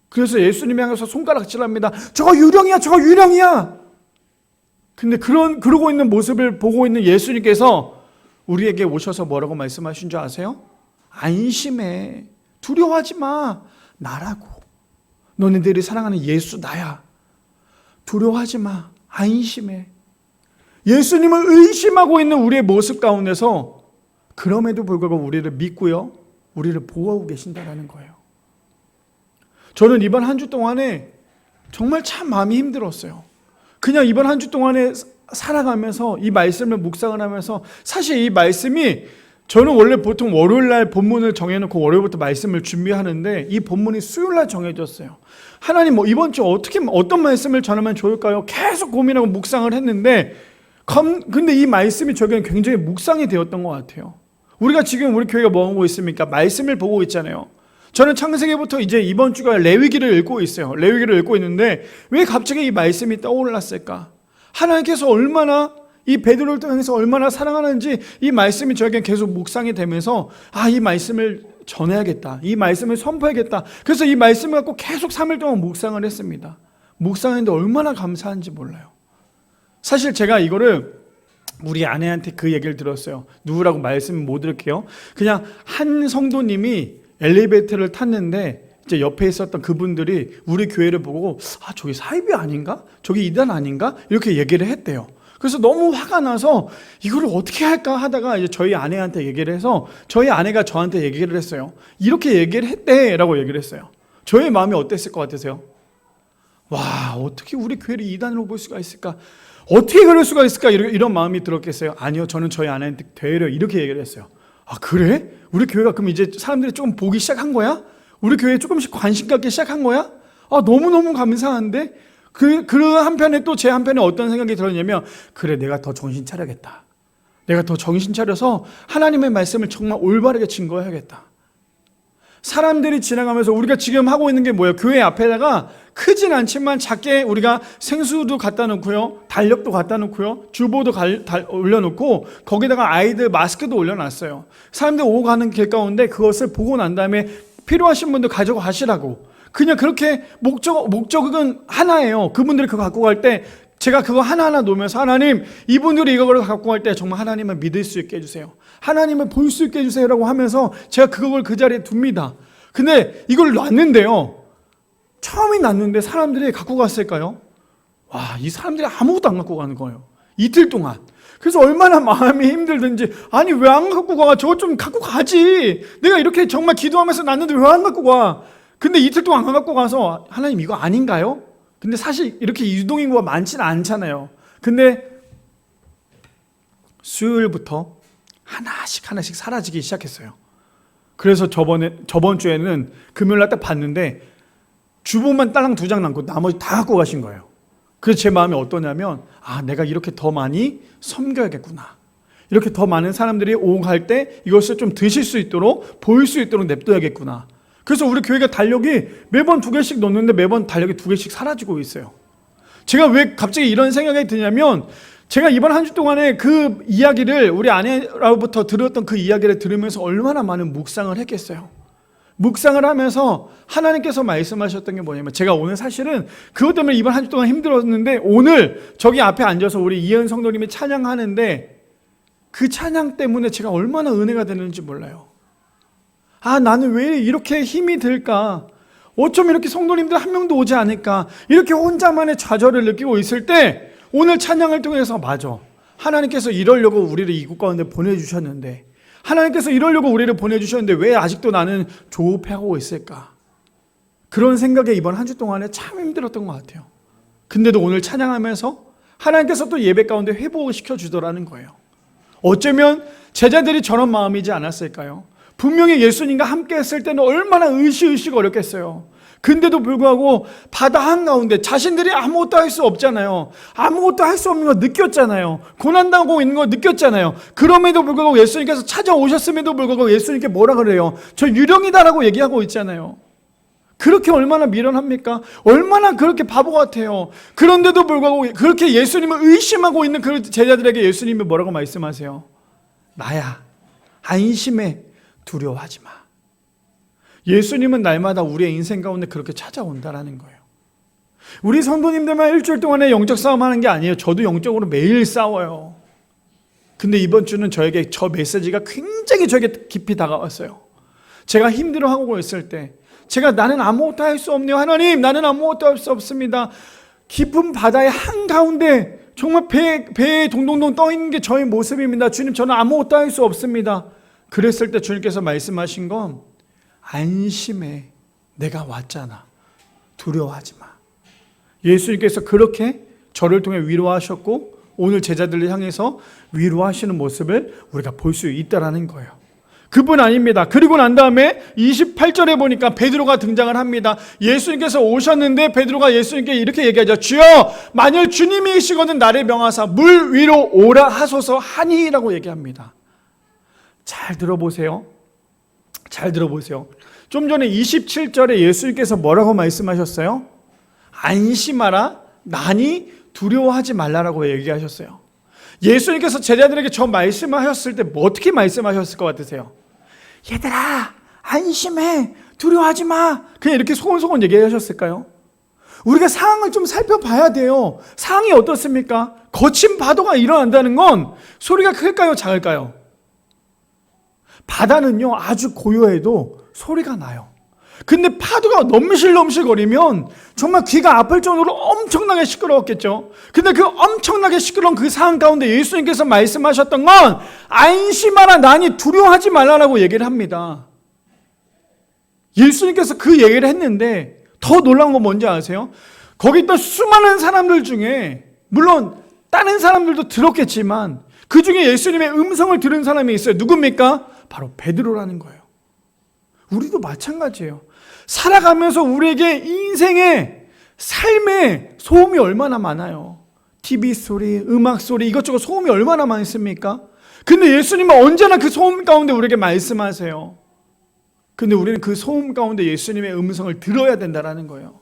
그래서 예수님 향해서 손가락질합니다. 저거 유령이야, 저거 유령이야. 근데 그러고 있는 모습을 보고 있는 예수님께서 우리에게 오셔서 뭐라고 말씀하신 줄 아세요? 안심해. 두려워하지 마. 나라고. 너네들이 사랑하는 예수 나야. 두려워하지 마. 안심해. 예수님을 의심하고 있는 우리의 모습 가운데서 그럼에도 불구하고 우리를 믿고요. 우리를 보호하고 계신다는 거예요. 저는 이번 한 주 동안에 정말 참 마음이 힘들었어요. 그냥 이번 한 주 동안에 살아가면서 이 말씀을 묵상을 하면서 사실 이 말씀이 저는 원래 보통 월요일날 본문을 정해놓고 월요일부터 말씀을 준비하는데 이 본문이 수요일날 정해졌어요. 하나님 이번 주 어떤 말씀을 전하면 좋을까요? 계속 고민하고 묵상을 했는데 근데 이 말씀이 저에게는 굉장히 묵상이 되었던 것 같아요. 우리가 지금 우리 교회가 뭐 하고 있습니까? 말씀을 보고 있잖아요. 저는 창세기부터 이제 이번 주가 레위기를 읽고 있어요. 레위기를 읽고 있는데 왜 갑자기 이 말씀이 떠올랐을까? 하나님께서 얼마나 이 베드로를 통해서 얼마나 사랑하는지 이 말씀이 저에게 계속 묵상이 되면서 이 말씀을 전해야겠다. 이 말씀을 선포해야겠다. 그래서 이 말씀을 갖고 계속 3일 동안 묵상을 했습니다. 묵상했는데 얼마나 감사한지 몰라요. 사실 제가 이거를 우리 아내한테 그 얘기를 들었어요. 누구라고 말씀 못 드릴게요. 그냥 한 성도님이 엘리베이터를 탔는데 이제 옆에 있었던 그분들이 우리 교회를 보고 저기 사이비 아닌가? 저기 이단 아닌가? 이렇게 얘기를 했대요. 그래서 너무 화가 나서 이거를 어떻게 할까 하다가 이제 저희 아내한테 얘기를 해서 저희 아내가 저한테 얘기를 했어요. 이렇게 얘기를 했대라고 얘기를 했어요. 저의 마음이 어땠을 것 같으세요? 와, 어떻게 우리 교회를 이단으로 볼 수가 있을까? 어떻게 그럴 수가 있을까? 이런 마음이 들었겠어요? 아니요, 저는 저희 아내한테 되려 이렇게 얘기를 했어요. 그래? 우리 교회가 그럼 이제 사람들이 조금 보기 시작한 거야? 우리 교회에 조금씩 관심 갖기 시작한 거야? 너무너무 감사한데? 그 한편에 또 제 한편에 어떤 생각이 들었냐면 그래 내가 더 정신 차려야겠다. 내가 더 정신 차려서 하나님의 말씀을 정말 올바르게 증거해야겠다. 사람들이 지나가면서 우리가 지금 하고 있는 게 뭐예요? 교회 앞에다가 크진 않지만 작게 우리가 생수도 갖다 놓고요, 달력도 갖다 놓고요, 주보도 올려놓고 거기다가 아이들 마스크도 올려놨어요. 사람들 오고 가는 길 가운데 그것을 보고 난 다음에 필요하신 분들 가져가시라고. 그냥 그렇게 목적은 하나예요. 그분들이 그거 갖고 갈 때 제가 그거 하나하나 놓으면서 하나님, 이분들이 이걸 갖고 갈 때 정말 하나님을 믿을 수 있게 해주세요. 하나님을 볼 수 있게 해주세요라고 하면서 제가 그걸 그 자리에 둡니다. 근데 이걸 놨는데요. 처음에 놨는데 사람들이 갖고 갔을까요? 와, 이 사람들이 아무것도 안 갖고 가는 거예요. 이틀 동안. 그래서 얼마나 마음이 힘들든지, 아니 왜 안 갖고 가? 저거 좀 갖고 가지. 내가 이렇게 정말 기도하면서 놨는데 왜 안 갖고 가? 근데 이틀 동안 안 갖고 가서 하나님 이거 아닌가요? 근데 사실 이렇게 유동인구가 많지는 않잖아요. 근데 수요일부터 하나씩 사라지기 시작했어요. 그래서 저번 주에는 금요일날 딱 봤는데 주보만 딸랑 2장 남고 나머지 다 갖고 가신 거예요. 그래서 제 마음이 어떠냐면, 아, 내가 이렇게 더 많이 섬겨야겠구나. 이렇게 더 많은 사람들이 오고 갈 때 이것을 좀 드실 수 있도록, 보일 수 있도록 냅둬야겠구나. 그래서 우리 교회가 달력이 매번 2개씩 넣는데 매번 달력이 2개씩 사라지고 있어요. 제가 왜 갑자기 이런 생각이 드냐면, 제가 이번 한 주 동안에 그 이야기를, 우리 아내로부터 들었던 그 이야기를 들으면서 얼마나 많은 묵상을 했겠어요. 묵상을 하면서 하나님께서 말씀하셨던 게 뭐냐면, 제가 오늘 사실은 그것 때문에 이번 한 주 동안 힘들었는데, 오늘 저기 앞에 앉아서 우리 이현 성도님이 찬양하는데 그 찬양 때문에 제가 얼마나 은혜가 되는지 몰라요. 아, 나는 왜 이렇게 힘이 들까? 어쩜 이렇게 성도님들 한 명도 오지 않을까? 이렇게 혼자만의 좌절을 느끼고 있을 때 오늘 찬양을 통해서, 맞아, 하나님께서 이러려고 우리를 이국 가운데 보내주셨는데, 하나님께서 이러려고 우리를 보내주셨는데 왜 아직도 나는 조급해하고 있을까? 그런 생각에 이번 한 주 동안에 참 힘들었던 것 같아요. 근데도 오늘 찬양하면서 하나님께서 또 예배 가운데 회복을 시켜주더라는 거예요. 어쩌면 제자들이 저런 마음이지 않았을까요? 분명히 예수님과 함께 했을 때는 얼마나 으시으시고 어렵겠어요. 근데도 불구하고 바다 한가운데 자신들이 아무것도 할 수 없잖아요. 아무것도 할 수 없는 거 느꼈잖아요. 고난당하고 있는 거 느꼈잖아요. 그럼에도 불구하고 예수님께서 찾아오셨음에도 불구하고 예수님께 뭐라 그래요? 저 유령이다라고 얘기하고 있잖아요. 그렇게 얼마나 미련합니까? 얼마나 그렇게 바보 같아요. 그런데도 불구하고 그렇게 예수님을 의심하고 있는 그 제자들에게 예수님이 뭐라고 말씀하세요? 나야, 안심해, 두려워하지 마. 예수님은 날마다 우리의 인생 가운데 그렇게 찾아온다라는 거예요. 우리 성도님들만 일주일 동안에 영적 싸움하는 게 아니에요. 저도 영적으로 매일 싸워요. 근데 이번 주는 저에게 저 메시지가 굉장히 저에게 깊이 다가왔어요. 제가 힘들어하고 있을 때, 제가 나는 아무것도 할 수 없네요. 하나님, 나는 아무것도 할 수 없습니다. 깊은 바다의 한가운데 정말 배에 동동동 떠 있는 게 저의 모습입니다. 주님, 저는 아무것도 할 수 없습니다. 그랬을 때 주님께서 말씀하신 건, 안심해, 내가 왔잖아, 두려워하지 마. 예수님께서 그렇게 저를 통해 위로하셨고 오늘 제자들을 향해서 위로하시는 모습을 우리가 볼 수 있다는 거예요. 그뿐 아닙니다. 그리고 난 다음에 28절에 보니까 베드로가 등장을 합니다. 예수님께서 오셨는데 베드로가 예수님께 이렇게 얘기하죠. 주여, 만일 주님이시거든 나를 명하사 물 위로 오라 하소서 하니라고 얘기합니다. 잘 들어보세요. 잘 들어보세요. 좀 전에 27절에 예수님께서 뭐라고 말씀하셨어요? 안심하라, 나니 두려워하지 말라라고 얘기하셨어요. 예수님께서 제자들에게 저 말씀하셨을 때 뭐 어떻게 말씀하셨을 것 같으세요? 얘들아, 안심해, 두려워하지 마. 그냥 이렇게 소곤소곤 얘기하셨을까요? 우리가 상황을 좀 살펴봐야 돼요. 상황이 어떻습니까? 거친 파도가 일어난다는 건 소리가 클까요, 작을까요? 바다는요, 아주 고요해도 소리가 나요. 근데 파도가 넘실넘실거리면 정말 귀가 아플 정도로 엄청나게 시끄러웠겠죠. 근데 그 엄청나게 시끄러운 그 상황 가운데 예수님께서 말씀하셨던 건 안심하라, 나니 두려워하지 말라라고 얘기를 합니다. 예수님께서 그 얘기를 했는데 더 놀라운 건 뭔지 아세요? 거기 있던 수많은 사람들 중에, 물론 다른 사람들도 들었겠지만 그 중에 예수님의 음성을 들은 사람이 있어요. 누굽니까? 바로 베드로라는 거예요. 우리도 마찬가지예요. 살아가면서 우리에게 인생의 삶의 소음이 얼마나 많아요. TV 소리, 음악 소리, 이것저것 소음이 얼마나 많습니까? 근데 예수님은 언제나 그 소음 가운데 우리에게 말씀하세요. 근데 우리는 그 소음 가운데 예수님의 음성을 들어야 된다는 거예요.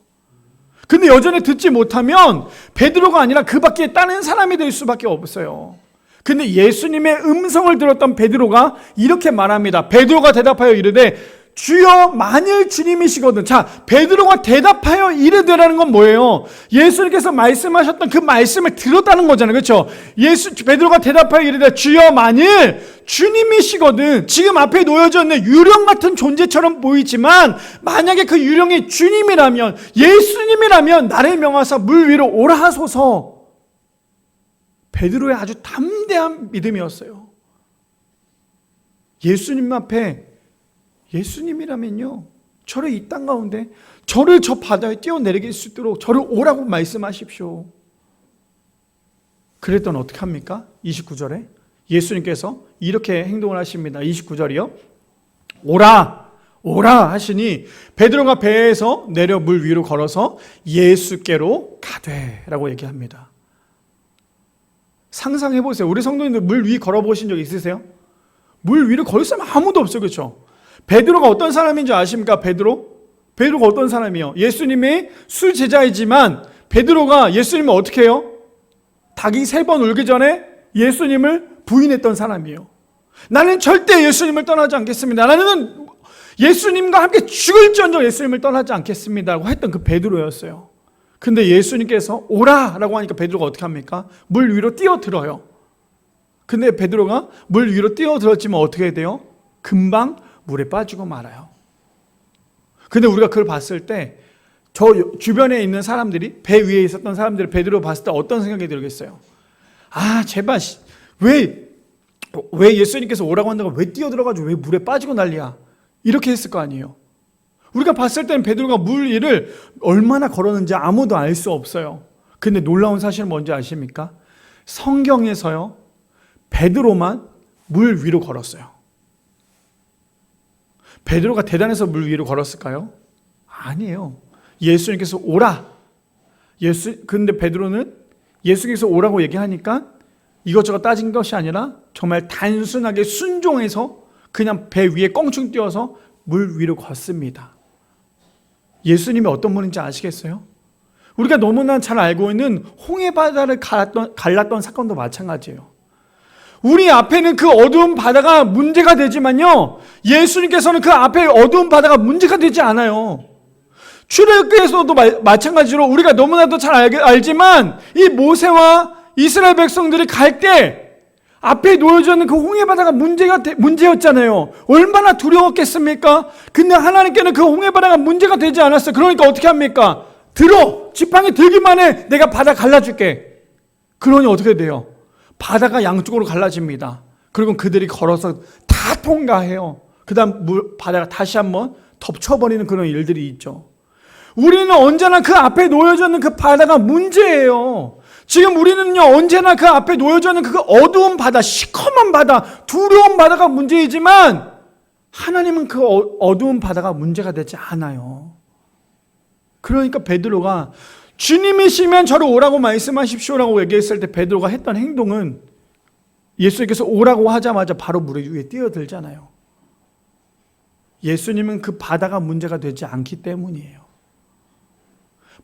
근데 여전히 듣지 못하면 베드로가 아니라 그 밖에 다른 사람이 될 수밖에 없어요. 근데 예수님의 음성을 들었던 베드로가 이렇게 말합니다. 베드로가 대답하여 이르되, 주여 만일 주님이시거든. 자, 베드로가 대답하여 이르되라는 건 뭐예요? 예수님께서 말씀하셨던 그 말씀을 들었다는 거잖아요. 그렇죠? 베드로가 대답하여 이르되 주여 만일 주님이시거든. 지금 앞에 놓여져 있는 유령 같은 존재처럼 보이지만 만약에 그 유령이 주님이라면, 예수님이라면 나를 명하사 물 위로 오라 하소서. 베드로의 아주 담대한 믿음이었어요. 예수님 앞에, 예수님이라면요, 저를 이 땅 가운데, 저를 저 바다에 뛰어내리게 수 있도록 저를 오라고 말씀하십시오. 그랬더니 어떻게 합니까? 29절에 예수님께서 이렇게 행동을 하십니다. 29절이요. 오라 하시니 베드로가 배에서 내려 물 위로 걸어서 예수께로 가되 라고 얘기합니다. 상상해 보세요. 우리 성도님들 물 위 걸어보신 적 있으세요? 물 위로 걸을 사람 아무도 없어요. 그렇죠? 베드로가 어떤 사람인지 아십니까? 베드로가 어떤 사람이요? 예수님의 수제자이지만 베드로가 예수님을 어떻게 해요? 닭이 3번 울기 전에 예수님을 부인했던 사람이에요. 나는 절대 예수님을 떠나지 않겠습니다. 나는 예수님과 함께 죽을지언정 예수님을 떠나지 않겠습니다 라고 했던 그 베드로였어요. 근데 예수님께서 오라라고 하니까 베드로가 어떻게 합니까? 물 위로 뛰어들어요. 근데 베드로가 물 위로 뛰어들었지만 어떻게 돼요? 금방 물에 빠지고 말아요. 근데 우리가 그걸 봤을 때 저 주변에 있는 사람들이, 배 위에 있었던 사람들이 베드로 봤을 때 어떤 생각이 들겠어요? 아, 제발 왜 예수님께서 오라고 한다고 왜 뛰어들어가지고 왜 물에 빠지고 난리야? 이렇게 했을 거 아니에요. 우리가 봤을 때는 베드로가 물 위를 얼마나 걸었는지 아무도 알 수 없어요. 근데 놀라운 사실은 뭔지 아십니까? 성경에서요, 베드로만 물 위로 걸었어요. 베드로가 대단해서 물 위로 걸었을까요? 아니에요. 예수님께서 오라. 근데 베드로는 예수님께서 오라고 얘기하니까 이것저것 따진 것이 아니라 정말 단순하게 순종해서 그냥 배 위에 껑충 뛰어서 물 위로 걷습니다. 예수님이 어떤 분인지 아시겠어요? 우리가 너무나 잘 알고 있는 홍해바다를 갈랐던 사건도 마찬가지예요. 우리 앞에는 그 어두운 바다가 문제가 되지만요, 예수님께서는 그 앞에 어두운 바다가 문제가 되지 않아요. 출애굽기에서도 마찬가지로 우리가 너무나도 잘 알지만 이 모세와 이스라엘 백성들이 갈 때 앞에 놓여져 있는 그 홍해바다가 문제였잖아요. 얼마나 두려웠겠습니까? 근데 하나님께는 그 홍해바다가 문제가 되지 않았어요. 그러니까 어떻게 합니까? 지팡이 들기만 해. 내가 바다 갈라줄게. 그러니 어떻게 돼요? 바다가 양쪽으로 갈라집니다. 그리고 그들이 걸어서 다 통과해요. 그 다음 바다가 다시 한번 덮쳐버리는 그런 일들이 있죠. 우리는 언제나 그 앞에 놓여져 있는 그 바다가 문제예요. 지금 우리는요, 언제나 그 앞에 놓여져 있는 그 어두운 바다, 시커먼 바다, 두려운 바다가 문제이지만 하나님은 그 어두운 바다가 문제가 되지 않아요. 그러니까 베드로가 주님이시면 저를 오라고 말씀하십시오라고 얘기했을 때 베드로가 했던 행동은 예수님께서 오라고 하자마자 바로 물 위에 뛰어들잖아요. 예수님은 그 바다가 문제가 되지 않기 때문이에요.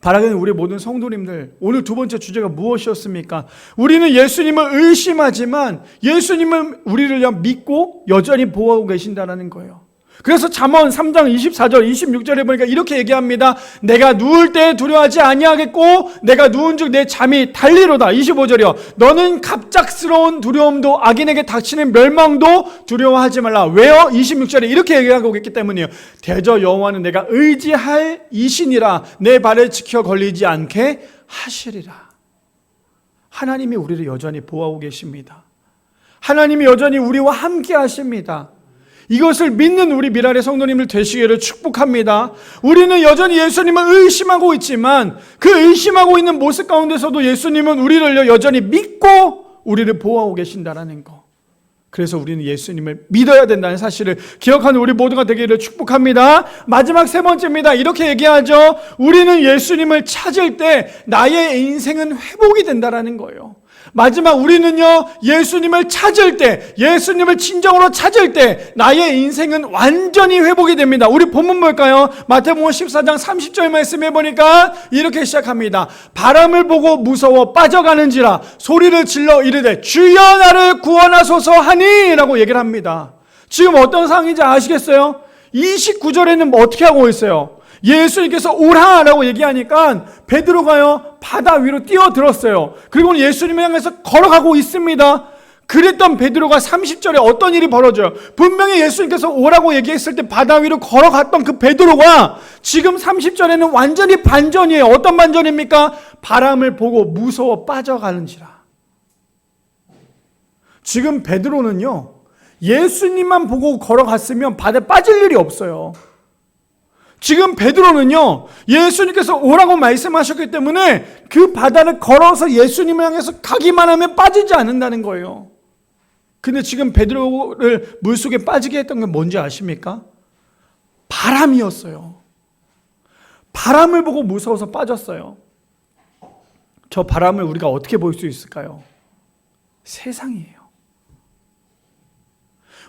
바라기는 우리 모든 성도님들, 오늘 두 번째 주제가 무엇이었습니까? 우리는 예수님을 의심하지만 예수님은 우리를 믿고 여전히 보호하고 계신다는 거예요. 그래서 잠언 3장 24절 26절에 보니까 이렇게 얘기합니다. 내가 누울 때 두려워하지 아니하겠고 내가 누운 즉 내 잠이 달리로다. 25절이요. 너는 갑작스러운 두려움도 악인에게 닥치는 멸망도 두려워하지 말라. 왜요? 26절에 이렇게 얘기하고 있기 때문이에요. 대저 여호와는 내가 의지할 이신이라 내 발을 지켜 걸리지 않게 하시리라. 하나님이 우리를 여전히 보호하고 계십니다. 하나님이 여전히 우리와 함께 하십니다. 이것을 믿는 우리 미랄의 성도님들 되시기를 축복합니다. 우리는 여전히 예수님을 의심하고 있지만 그 의심하고 있는 모습 가운데서도 예수님은 우리를 여전히 믿고 우리를 보호하고 계신다는 거. 그래서 우리는 예수님을 믿어야 된다는 사실을 기억하는 우리 모두가 되기를 축복합니다. 마지막 세 번째입니다. 이렇게 얘기하죠. 우리는 예수님을 찾을 때 나의 인생은 회복이 된다는 거예요. 마지막 우리는요, 예수님을 찾을 때, 예수님을 진정으로 찾을 때 나의 인생은 완전히 회복이 됩니다. 우리 본문 볼까요? 마태복음 14장 30절 말씀해 보니까 이렇게 시작합니다. 바람을 보고 무서워 빠져가는지라 소리를 질러 이르되 주여 나를 구원하소서 하니 라고 얘기를 합니다. 지금 어떤 상황인지 아시겠어요? 29절에는 뭐 어떻게 하고 있어요? 예수님께서 오라라고 얘기하니까 베드로가요 바다 위로 뛰어들었어요. 그리고 예수님을 향해서 걸어가고 있습니다. 그랬던 베드로가 30절에 어떤 일이 벌어져요? 분명히 예수님께서 오라고 얘기했을 때 바다 위로 걸어갔던 그 베드로가 지금 30절에는 완전히 반전이에요. 어떤 반전입니까? 바람을 보고 무서워 빠져가는지라. 지금 베드로는요 예수님만 보고 걸어갔으면 바다에 빠질 일이 없어요. 지금 베드로는요 예수님께서 오라고 말씀하셨기 때문에 그 바다를 걸어서 예수님을 향해서 가기만 하면 빠지지 않는다는 거예요. 근데 지금 베드로를 물속에 빠지게 했던 게 뭔지 아십니까? 바람이었어요. 바람을 보고 무서워서 빠졌어요. 저 바람을 우리가 어떻게 볼 수 있을까요? 세상이에요.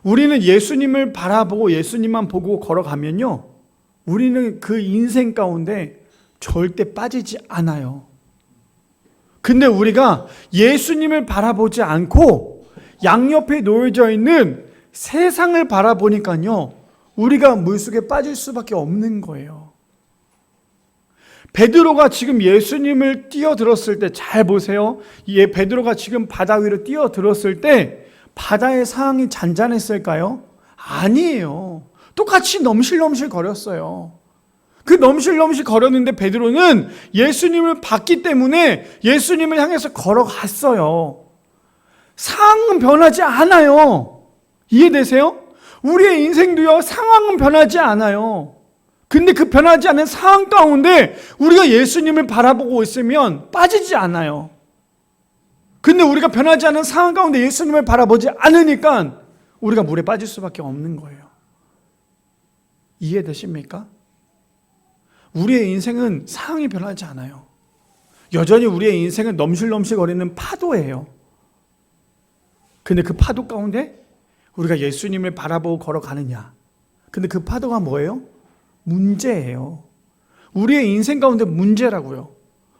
우리는 예수님을 바라보고 예수님만 보고 걸어가면요 우리는 그 인생 가운데 절대 빠지지 않아요. 근데 우리가 예수님을 바라보지 않고 양옆에 놓여져 있는 세상을 바라보니까요 우리가 물속에 빠질 수밖에 없는 거예요. 베드로가 지금 예수님을 뛰어들었을 때 잘 보세요. 베드로가 지금 바다 위로 뛰어들었을 때 바다의 상황이 잔잔했을까요? 아니에요. 똑같이 넘실넘실 거렸어요. 그 넘실넘실 거렸는데 베드로는 예수님을 봤기 때문에 예수님을 향해서 걸어갔어요. 상황은 변하지 않아요. 이해되세요? 우리의 인생도요 상황은 변하지 않아요. 근데 그 변하지 않은 상황 가운데 우리가 예수님을 바라보고 있으면 빠지지 않아요. 근데 우리가 변하지 않은 상황 가운데 예수님을 바라보지 않으니까 우리가 물에 빠질 수밖에 없는 거예요. 이해되십니까? 우리의 인생은 상황이 변하지 않아요. 여전히 우리의 인생은 넘실넘실거리는 파도예요. 근데 그 파도 가운데 우리가 예수님을 바라보고 걸어가느냐? 근데 그 파도가 뭐예요? 문제예요. 우리의 인생 가운데 문제라고요.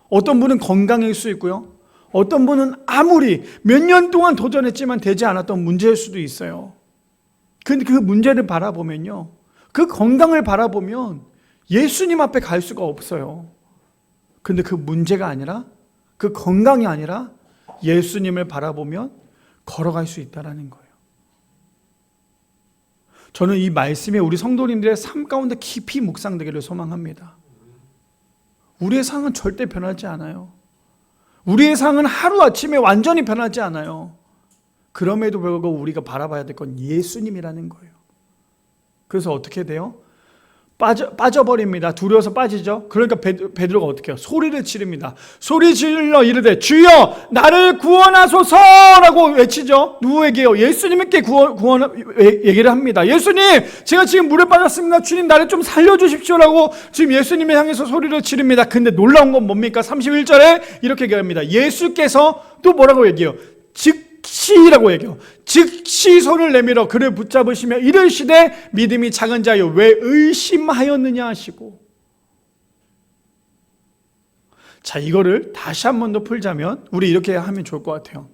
어떤 분은 건강일 수 있고요. 어떤 분은 아무리 몇 년 동안 도전했지만 되지 않았던 문제일 수도 있어요. 근데 그 문제를 바라보면요. 그 건강을 바라보면 예수님 앞에 갈 수가 없어요. 근데 그 문제가 아니라 그 건강이 아니라 예수님을 바라보면 걸어갈 수 있다는 거예요. 저는 이 말씀에 우리 성도님들의 삶 가운데 깊이 묵상되기를 소망합니다. 우리의 상은 절대 변하지 않아요. 우리의 상은 하루아침에 완전히 변하지 않아요. 그럼에도 불구하고 우리가 바라봐야 될 건 예수님이라는 거예요. 그래서 어떻게 돼요? 빠져버립니다. 두려워서 빠지죠. 그러니까 베드로가 어떻게 해요? 소리를 지릅니다. 소리 질러 이르되 주여 나를 구원하소서라고 외치죠. 누구에게요? 예수님께 얘기를 합니다. 예수님 제가 지금 물에 빠졌습니다. 주님 나를 좀 살려주십시오라고 지금 예수님을 향해서 소리를 지릅니다. 근데 놀라운 건 뭡니까? 31절에 이렇게 얘기합니다. 예수께서 또 뭐라고 얘기해요? 즉시라고 얘기해요. 즉시 손을 내밀어 그를 붙잡으시며 이르시되 믿음이 작은 자여 왜 의심하였느냐 하시고. 자, 이거를 다시 한 번 더 풀자면 우리 이렇게 하면 좋을 것 같아요.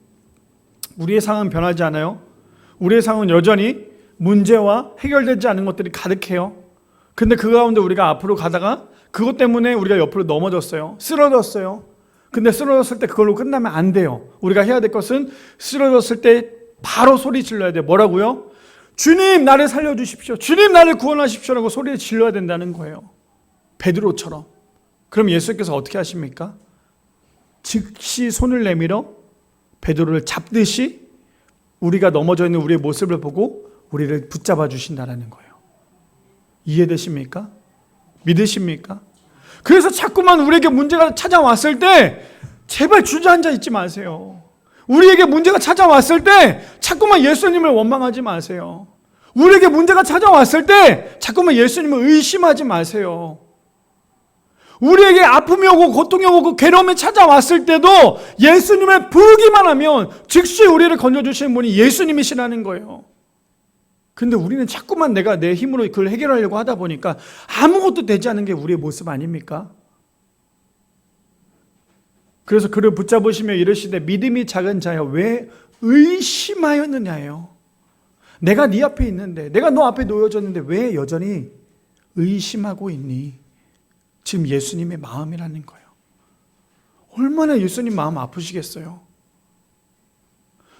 우리의 상황은 변하지 않아요. 우리의 상황은 여전히 문제와 해결되지 않은 것들이 가득해요. 근데 그 가운데 우리가 앞으로 가다가 그것 때문에 우리가 옆으로 넘어졌어요. 쓰러졌어요. 근데 쓰러졌을 때 그걸로 끝나면 안 돼요. 우리가 해야 될 것은 쓰러졌을 때 바로 소리 질러야 돼요. 뭐라고요? 주님 나를 살려주십시오. 주님 나를 구원하십시오라고 소리를 질러야 된다는 거예요. 베드로처럼. 그럼 예수께서 어떻게 하십니까? 즉시 손을 내밀어 베드로를 잡듯이 우리가 넘어져 있는 우리의 모습을 보고 우리를 붙잡아 주신다는 거예요. 이해되십니까? 믿으십니까? 그래서 자꾸만 우리에게 문제가 찾아왔을 때 제발 주저앉아 있지 마세요. 우리에게 문제가 찾아왔을 때 자꾸만 예수님을 원망하지 마세요. 우리에게 문제가 찾아왔을 때 자꾸만 예수님을 의심하지 마세요. 우리에게 아픔이 오고 고통이 오고 괴로움이 찾아왔을 때도 예수님을 부르기만 하면 즉시 우리를 건져주시는 분이 예수님이시라는 거예요. 근데 우리는 자꾸만 내가 내 힘으로 그걸 해결하려고 하다 보니까 아무것도 되지 않은 게 우리의 모습 아닙니까? 그래서 그를 붙잡으시며 이르시되 믿음이 작은 자여 왜 의심하였느냐예요. 내가 네 앞에 있는데, 내가 너 앞에 놓여졌는데 왜 여전히 의심하고 있니? 지금 예수님의 마음이라는 거예요. 얼마나 예수님 마음 아프시겠어요?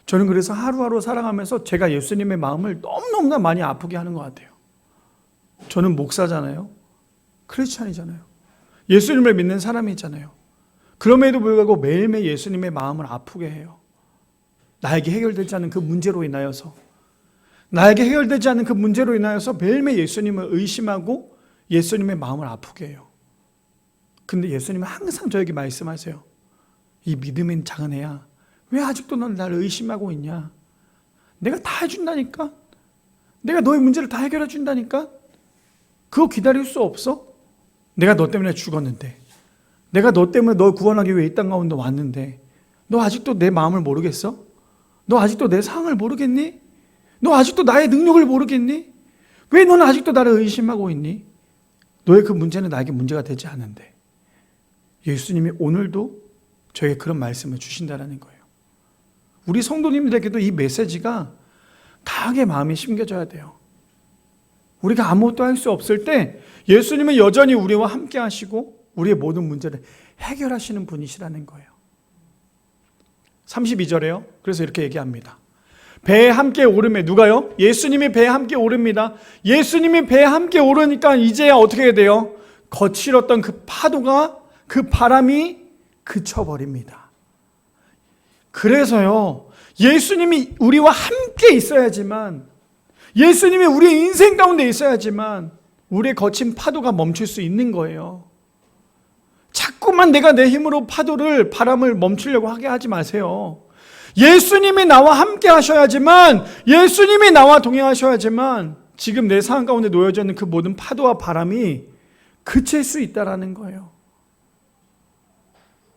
저는 그래서 하루하루 살아가면서 제가 예수님의 마음을 너무너무나 많이 아프게 하는 것 같아요. 저는 목사잖아요. 크리스찬이잖아요. 예수님을 믿는 사람이잖아요. 그럼에도 불구하고 매일매일 예수님의 마음을 아프게 해요. 나에게 해결되지 않은 그 문제로 인하여서, 나에게 해결되지 않은 그 문제로 인하여서 매일매일 예수님을 의심하고 예수님의 마음을 아프게 해요. 근데 예수님은 항상 저에게 말씀하세요. 이 믿음인 작은 애야, 왜 아직도 넌 나를 의심하고 있냐? 내가 다 해준다니까? 내가 너의 문제를 다 해결해 준다니까? 그거 기다릴 수 없어? 내가 너 때문에 죽었는데, 내가 너 때문에 널 구원하기 위해 이 땅 가운데 왔는데, 너 아직도 내 마음을 모르겠어? 너 아직도 내 상황을 모르겠니? 너 아직도 나의 능력을 모르겠니? 왜 너는 아직도 나를 의심하고 있니? 너의 그 문제는 나에게 문제가 되지 않은데. 예수님이 오늘도 저에게 그런 말씀을 주신다는 거예요. 우리 성도님들에게도 이 메시지가 강하게 마음에 심겨져야 돼요. 우리가 아무것도 할 수 없을 때 예수님은 여전히 우리와 함께 하시고 우리의 모든 문제를 해결하시는 분이시라는 거예요. 32절에요. 그래서 이렇게 얘기합니다. 배에 함께 오르매, 누가요? 예수님이 배에 함께 오릅니다. 예수님이 배에 함께 오르니까 이제야 어떻게 돼요? 거칠었던 그 파도가, 그 바람이 그쳐버립니다. 그래서요, 예수님이 우리와 함께 있어야지만, 예수님이 우리의 인생 가운데 있어야지만 우리의 거친 파도가 멈출 수 있는 거예요. 자꾸만 내가 내 힘으로 바람을 멈추려고 하게 하지 마세요. 예수님이 나와 함께 하셔야지만, 예수님이 나와 동행하셔야지만 지금 내 상황 가운데 놓여져 있는 그 모든 파도와 바람이 그칠 수 있다라는 거예요.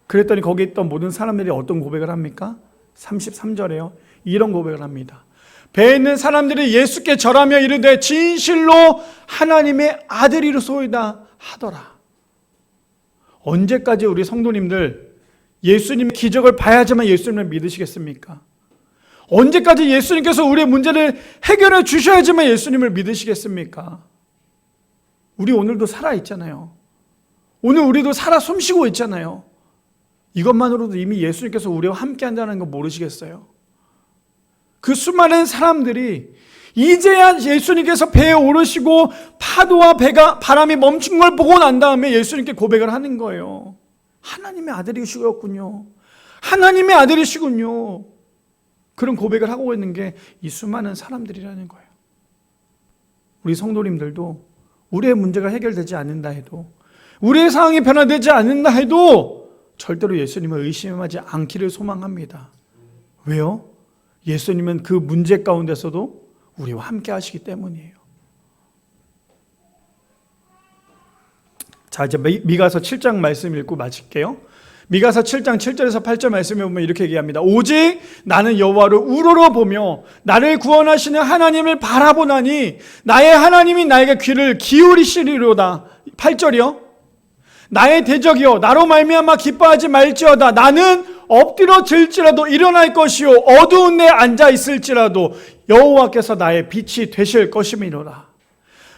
그랬더니 거기 있던 모든 사람들이 어떤 고백을 합니까? 33절에요. 이런 고백을 합니다. 배에 있는 사람들이 예수께 절하며 이르되 진실로 하나님의 아들이로소이다 하더라. 언제까지 우리 성도님들 예수님의 기적을 봐야지만 예수님을 믿으시겠습니까? 언제까지 예수님께서 우리의 문제를 해결해 주셔야지만 예수님을 믿으시겠습니까? 우리 오늘도 살아있잖아요. 오늘 우리도 살아 숨쉬고 있잖아요. 이것만으로도 이미 예수님께서 우리와 함께 한다는 거 모르시겠어요? 그 수많은 사람들이 이제야 예수님께서 배에 오르시고 파도와 바람이 멈춘 걸 보고 난 다음에 예수님께 고백을 하는 거예요. 하나님의 아들이시군요. 하나님의 아들이시군요. 그런 고백을 하고 있는 게 이 수많은 사람들이라는 거예요. 우리 성도님들도 우리의 문제가 해결되지 않는다 해도, 우리의 상황이 변화되지 않는다 해도 절대로 예수님을 의심하지 않기를 소망합니다. 왜요? 예수님은 그 문제 가운데서도 우리와 함께 하시기 때문이에요. 자, 이제 미가서 7장 말씀 읽고 마칠게요. 미가서 7장 7절에서 8절 말씀에 보면 이렇게 얘기합니다. 오직 나는 여호와를 우러러보며 나를 구원하시는 하나님을 바라보나니 나의 하나님이 나에게 귀를 기울이시리로다. 8절이요. 나의 대적이여 나로 말미암아 기뻐하지 말지어다. 나는 엎드려 들지라도 일어날 것이요 어두운 데 앉아 있을지라도 여호와께서 나의 빛이 되실 것임이로라.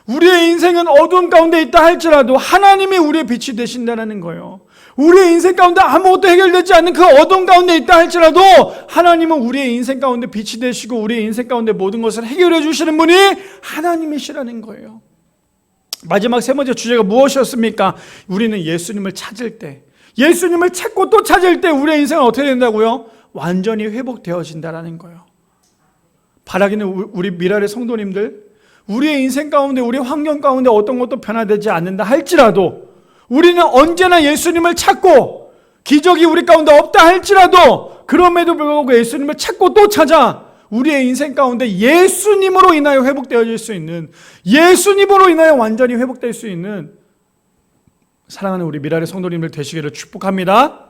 우리의 인생은 어두운 가운데 있다 할지라도 하나님이 우리의 빛이 되신다는 거예요. 우리의 인생 가운데 아무것도 해결되지 않는 그 어두운 가운데 있다 할지라도 하나님은 우리의 인생 가운데 빛이 되시고 우리의 인생 가운데 모든 것을 해결해 주시는 분이 하나님이시라는 거예요. 마지막 세 번째 주제가 무엇이었습니까? 우리는 예수님을 찾을 때, 예수님을 찾고 또 찾을 때 우리의 인생은 어떻게 된다고요? 완전히 회복되어진다는 거예요. 바라기는 우리 미랄의 성도님들, 우리의 인생 가운데, 우리 환경 가운데 어떤 것도 변화되지 않는다 할지라도 우리는 언제나 예수님을 찾고 기적이 우리 가운데 없다 할지라도 그럼에도 불구하고 예수님을 찾고 또 찾아 우리의 인생 가운데 예수님으로 인하여 회복되어질 수 있는, 예수님으로 인하여 완전히 회복될 수 있는 사랑하는 우리 미랄의 성도님들 되시기를 축복합니다.